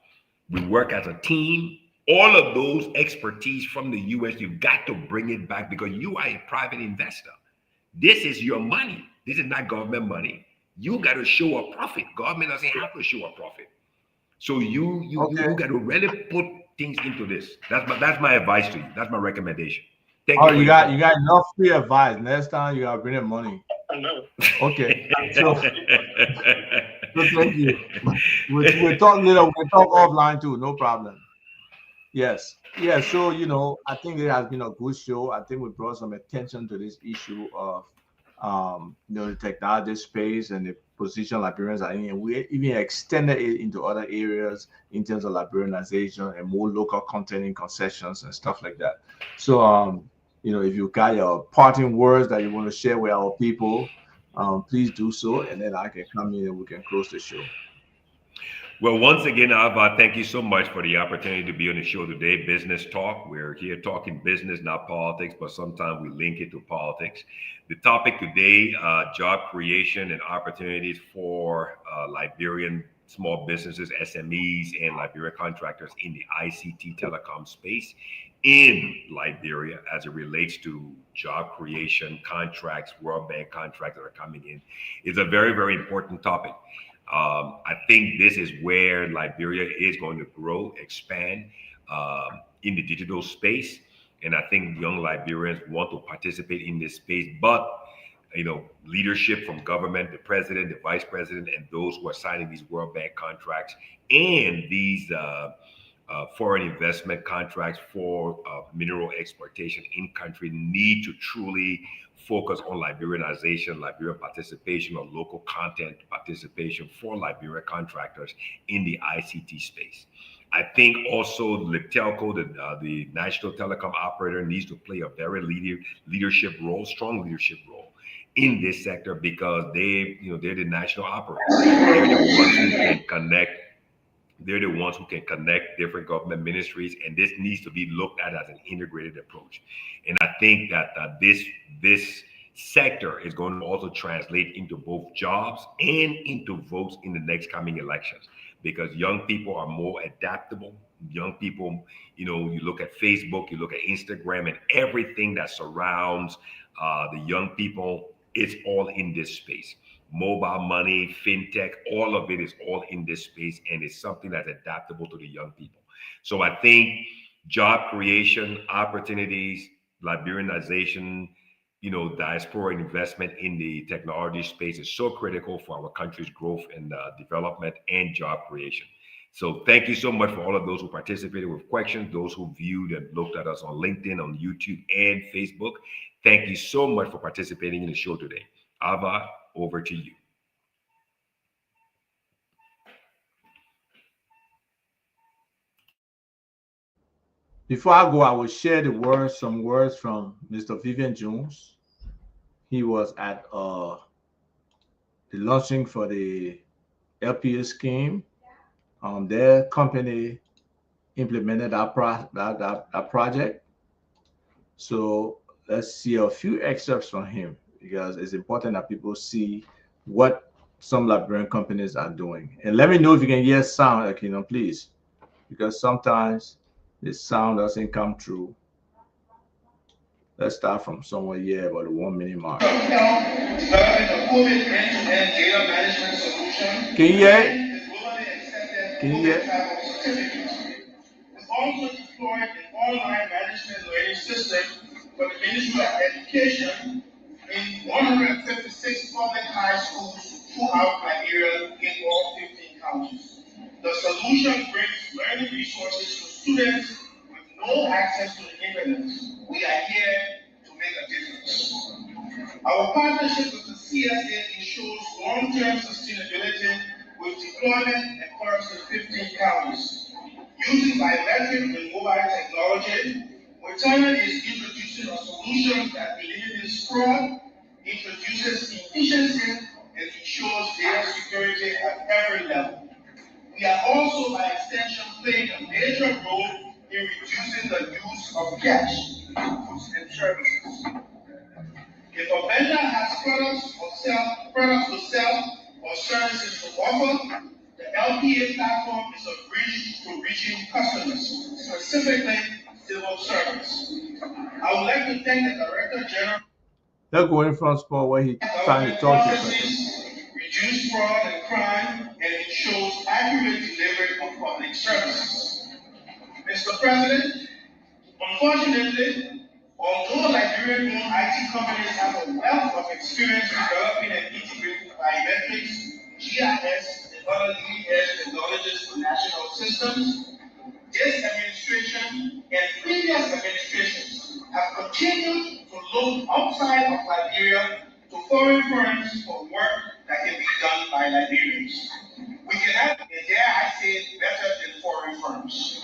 We work as a team. All of those expertise from the US, you've got to bring it back because you are a private investor. This is your money. This is not government money. You got to show a profit. Government doesn't have to show a profit. So you got to really put things into this. That's my advice to you. That's my recommendation. Thank you. You got enough free advice. Next time you got to bring in money. Okay. So thank you. We'll talk later. We'll talk offline too. No problem. Yes. Yeah. So I think it has been a good show. I think we brought some attention to this issue of the technology space and the position Liberians are in. We even extended it into other areas in terms of Liberianization and more local content in concessions and stuff like that. So, if you got your parting words that you want to share with our people, please do so, and then I can come in and we can close the show. Well, once again, Ava, thank you so much for the opportunity to be on the show today. Business Talk. We're here talking business, not politics, but sometimes we link it to politics. The topic today, job creation and opportunities for Liberian small businesses, SMEs, and Liberian contractors in the ICT telecom space in Liberia as it relates to job creation, contracts, World Bank contracts that are coming in. It's a very, very important topic. I think this is where Liberia is going to grow, expand in the digital space. And I think young Liberians want to participate in this space, but leadership from government, the president, the vice president, and those who are signing these World Bank contracts and these foreign investment contracts for mineral exploitation in country need to truly focus on Liberianization, Liberian participation, or local content participation for Liberian contractors in the ICT space. I think also the telco, the national telecom operator, needs to play a very leadership role, strong leadership role in this sector because they're the national operators. They're the ones who can connect. They're the ones who can connect different government ministries, and this needs to be looked at as an integrated approach. And I think that this sector is going to also translate into both jobs and into votes in the next coming elections, because young people are more adaptable. Young people, you look at Facebook, you look at Instagram, and everything that surrounds the young people, it's all in this space. Mobile money, fintech, all of it is all in this space, and it's something that's adaptable to the young people. So I think job creation, opportunities, Liberianization, diaspora investment in the technology space is so critical for our country's growth and development and job creation. So thank you so much for all of those who participated with questions, those who viewed and looked at us on LinkedIn, on YouTube, and Facebook. Thank you so much for participating in the show today. Ava, over to you. Before I go, I will share some words from Mr. Vivian Jones. He was at the launching for the LPS scheme. Their company implemented that project. So let's see a few excerpts from him, because it's important that people see what some Liberian companies are doing. And let me know if you can hear sound, please, because sometimes the sound doesn't come through. Let's start from somewhere here about the 1 minute mark. Can you hear? Can you hear? It's also deployed an online management learning system for the Ministry of Education in 156 public high schools throughout Liberia in all 15 counties. The solution brings learning resources to students with no access to the internet. We are here to make a difference. Our partnership with the CSA ensures long-term sustainability with deployment across the 15 counties. Using biometric and mobile technology, Returner is introducing a solution that eliminates fraud, introduces efficiency, and ensures data security at every level. We are also, by extension, playing a major role in reducing the use of cash, goods, and services. If a vendor has products to sell or services to offer, the LPA platform is a bridge to reaching customers, specifically civil servants. I would like to thank the Director General. They're going from spot where he's trying to talk to us. Reduce fraud and crime and ensures accurate delivery of public services. Mr. President, unfortunately, although Liberian-owned IT companies have a wealth of experience developing and integrating biometrics, GIS, and other leading-edge technologies for national systems, this administration and previous administrations have continued to look outside of Liberia to foreign firms for work that can be done by Liberians. We cannot, and dare I say, better than foreign firms.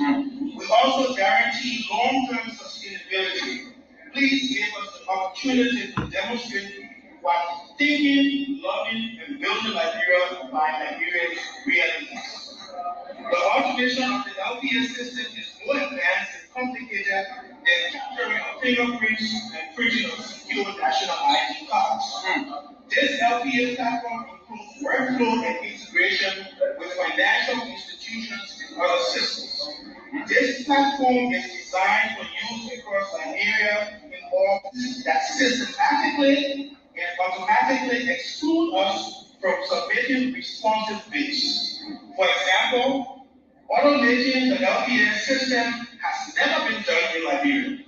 We also guarantee long-term sustainability. Please give us the opportunity to demonstrate what thinking, loving, and building Liberia by Liberians really is. The automation of the LPS system is more advanced and complicated than capturing of fingerprints and printing of secure national ID cards. This LPS platform includes workflow and integration with financial institutions and other systems. This platform is designed for use across Liberia in all that systematically and automatically exclude us from submitting responsive bids. For example, automating the LPS system has never been done in Liberia.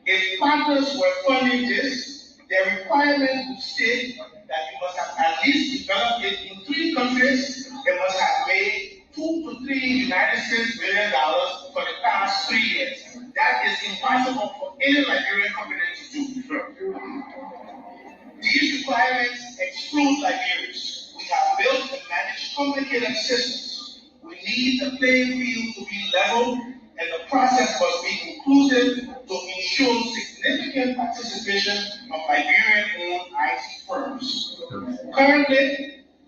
If partners were funding this, their requirement would state that you must have at least developed it in 3 countries and must have made $2 to $3 United States million for the past 3 years. That is impossible for any Liberian company to do. These requirements exclude Liberians. We have built and managed complicated systems. We need the playing field to be level, and the process must be inclusive to ensure significant participation of Liberian-owned IT firms. Currently,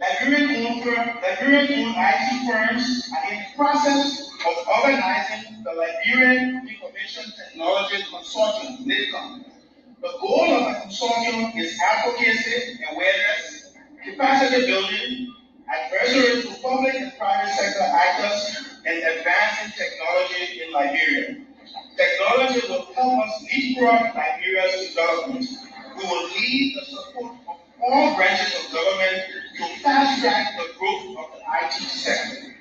Liberian-owned IT firms are in the process of organizing the Liberian Information Technology Consortium, LITCOM. The goal of the consortium is advocacy, awareness, capacity building, advisory to public and private sector actors, and advancing technology in Liberia. Technology will help us leapfrog Liberia's development. We will need the support of all branches of government to fast-track the growth of the IT sector.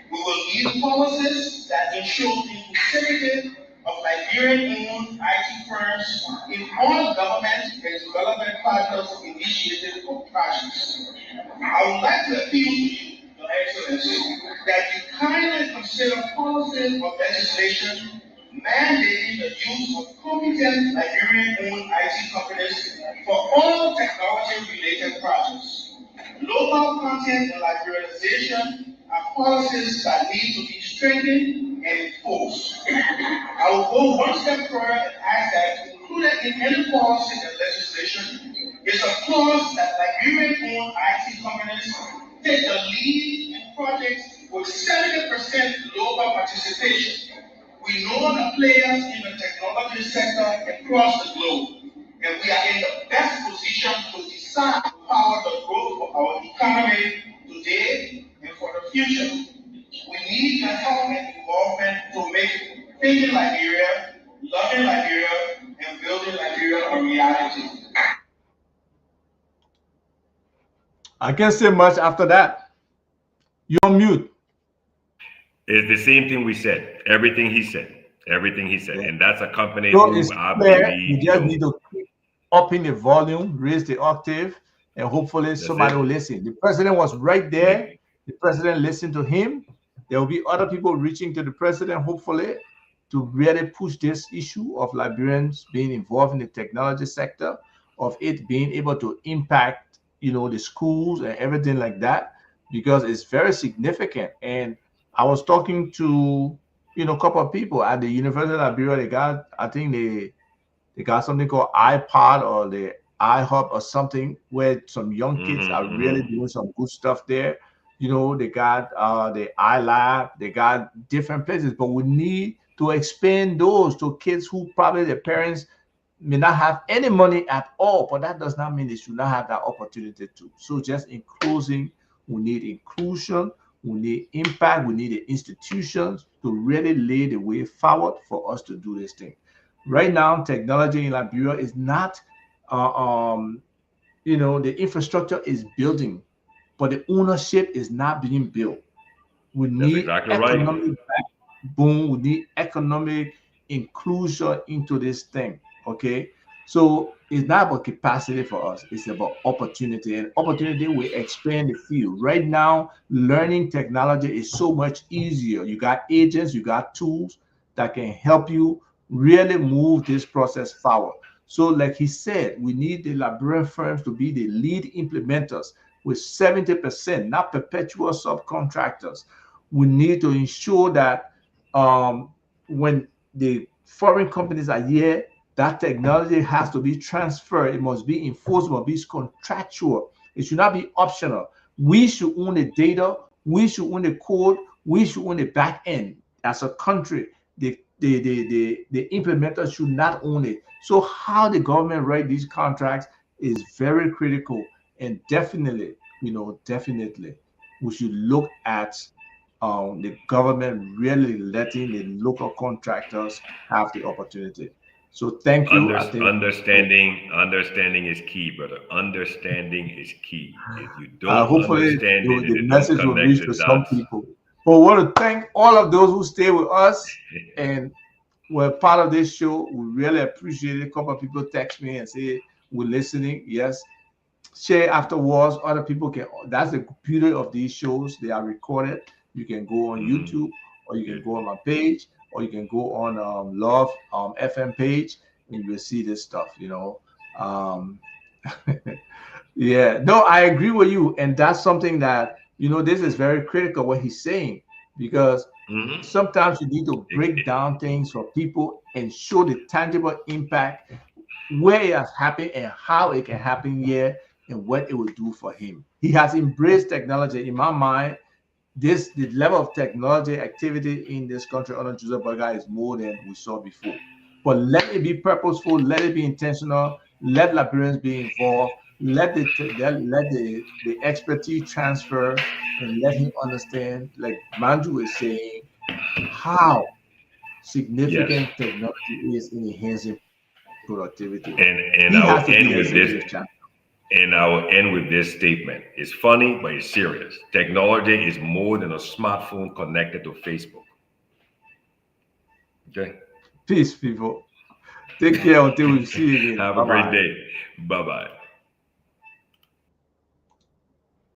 We will need policies that ensure inclusivity, of Liberian-owned IT firms in all government and development partners initiated or projects. I would like to appeal to you, Your Excellency, that you kindly consider policies or legislation mandating the use of competent Liberian-owned IT companies for all technology-related projects. Local content and liberalization are policies that need to be strengthened and enforced. I will go one step further and ask that included in any policy and legislation is a clause that Liberian-owned IT companies take the lead in projects with 70% local participation. We know the players in the technology sector across the globe, and we are in the best position to decide how to power the growth of our economy today and for the future. We need the help and involvement to make thinking Liberia, loving Liberia, and building Liberia a reality. I can't say much after that. You're on mute. It's the same thing we said. Everything he said. Everything he said. Yeah. And that's a company So who it's I clear. believe. You just need to keep upping the volume, raise the octave, and hopefully somebody will listen. The president was right there. The president listened to him. There will be other people reaching to the president, hopefully, to really push this issue of Liberians being involved in the technology sector, of it being able to impact, the schools and everything like that, because it's very significant. And I was talking to, a couple of people at the University of Liberia. They got, I think they got something called iPod or the iHub or something, where some young kids are really doing some good stuff there. They got the iLab, they got different places, but we need to expand those to kids who probably their parents may not have any money at all, but that does not mean they should not have that opportunity too. So just in closing, we need inclusion, we need impact, we need the institutions to really lay the way forward for us to do this thing. Right now, technology in Liberia is not, the infrastructure is building, but the ownership is not being built. We need economic backbone, we need economic inclusion into this thing. Okay. So it's not about capacity for us, it's about opportunity. And opportunity will expand the field. Right now, learning technology is so much easier. You got agents, you got tools that can help you really move this process forward. So, like he said, we need the Liberian firms to be the lead implementers with 70%, not perpetual subcontractors. We need to ensure that when the foreign companies are here, that technology has to be transferred. It must be enforced, it must be contractual. It should not be optional. We should own the data, we should own the code, we should own the back end. As a country, the implementers should not own it. So how the government write these contracts is very critical, and definitely, definitely we should look at the government really letting the local contractors have the opportunity. So thank you. I think understanding is key, brother. Understanding is key. If you don't hopefully understand it, the message will reach to some people. But we want to thank all of those who stay with us and were part of this show. We really appreciate it. A couple of people text me and say we're listening. Yes. Share afterwards. Other people can. That's the beauty of these shows. They are recorded. You can go on YouTube, or you can go on my page, or you can go on Love FM page, and you will see this stuff. Yeah. No, I agree with you, and that's something that this is very critical what he's saying, because sometimes you need to break down things for people and show the tangible impact where it has happened and how it can happen here and what it will do for him. He has embraced technology. In my mind, the level of technology activity in this country under Joseph Boakai is more than we saw before. But let it be purposeful, let it be intentional, let Liberians be involved, let the expertise transfer, and let him understand, like Manju is saying, how significant technology is in enhancing productivity. And I will end with this. And I will end with this statement. It's funny, but it's serious. Technology is more than a smartphone connected to Facebook. Okay? Peace, people. Take care until we see you again. Have Bye-bye. a great day. Bye-bye.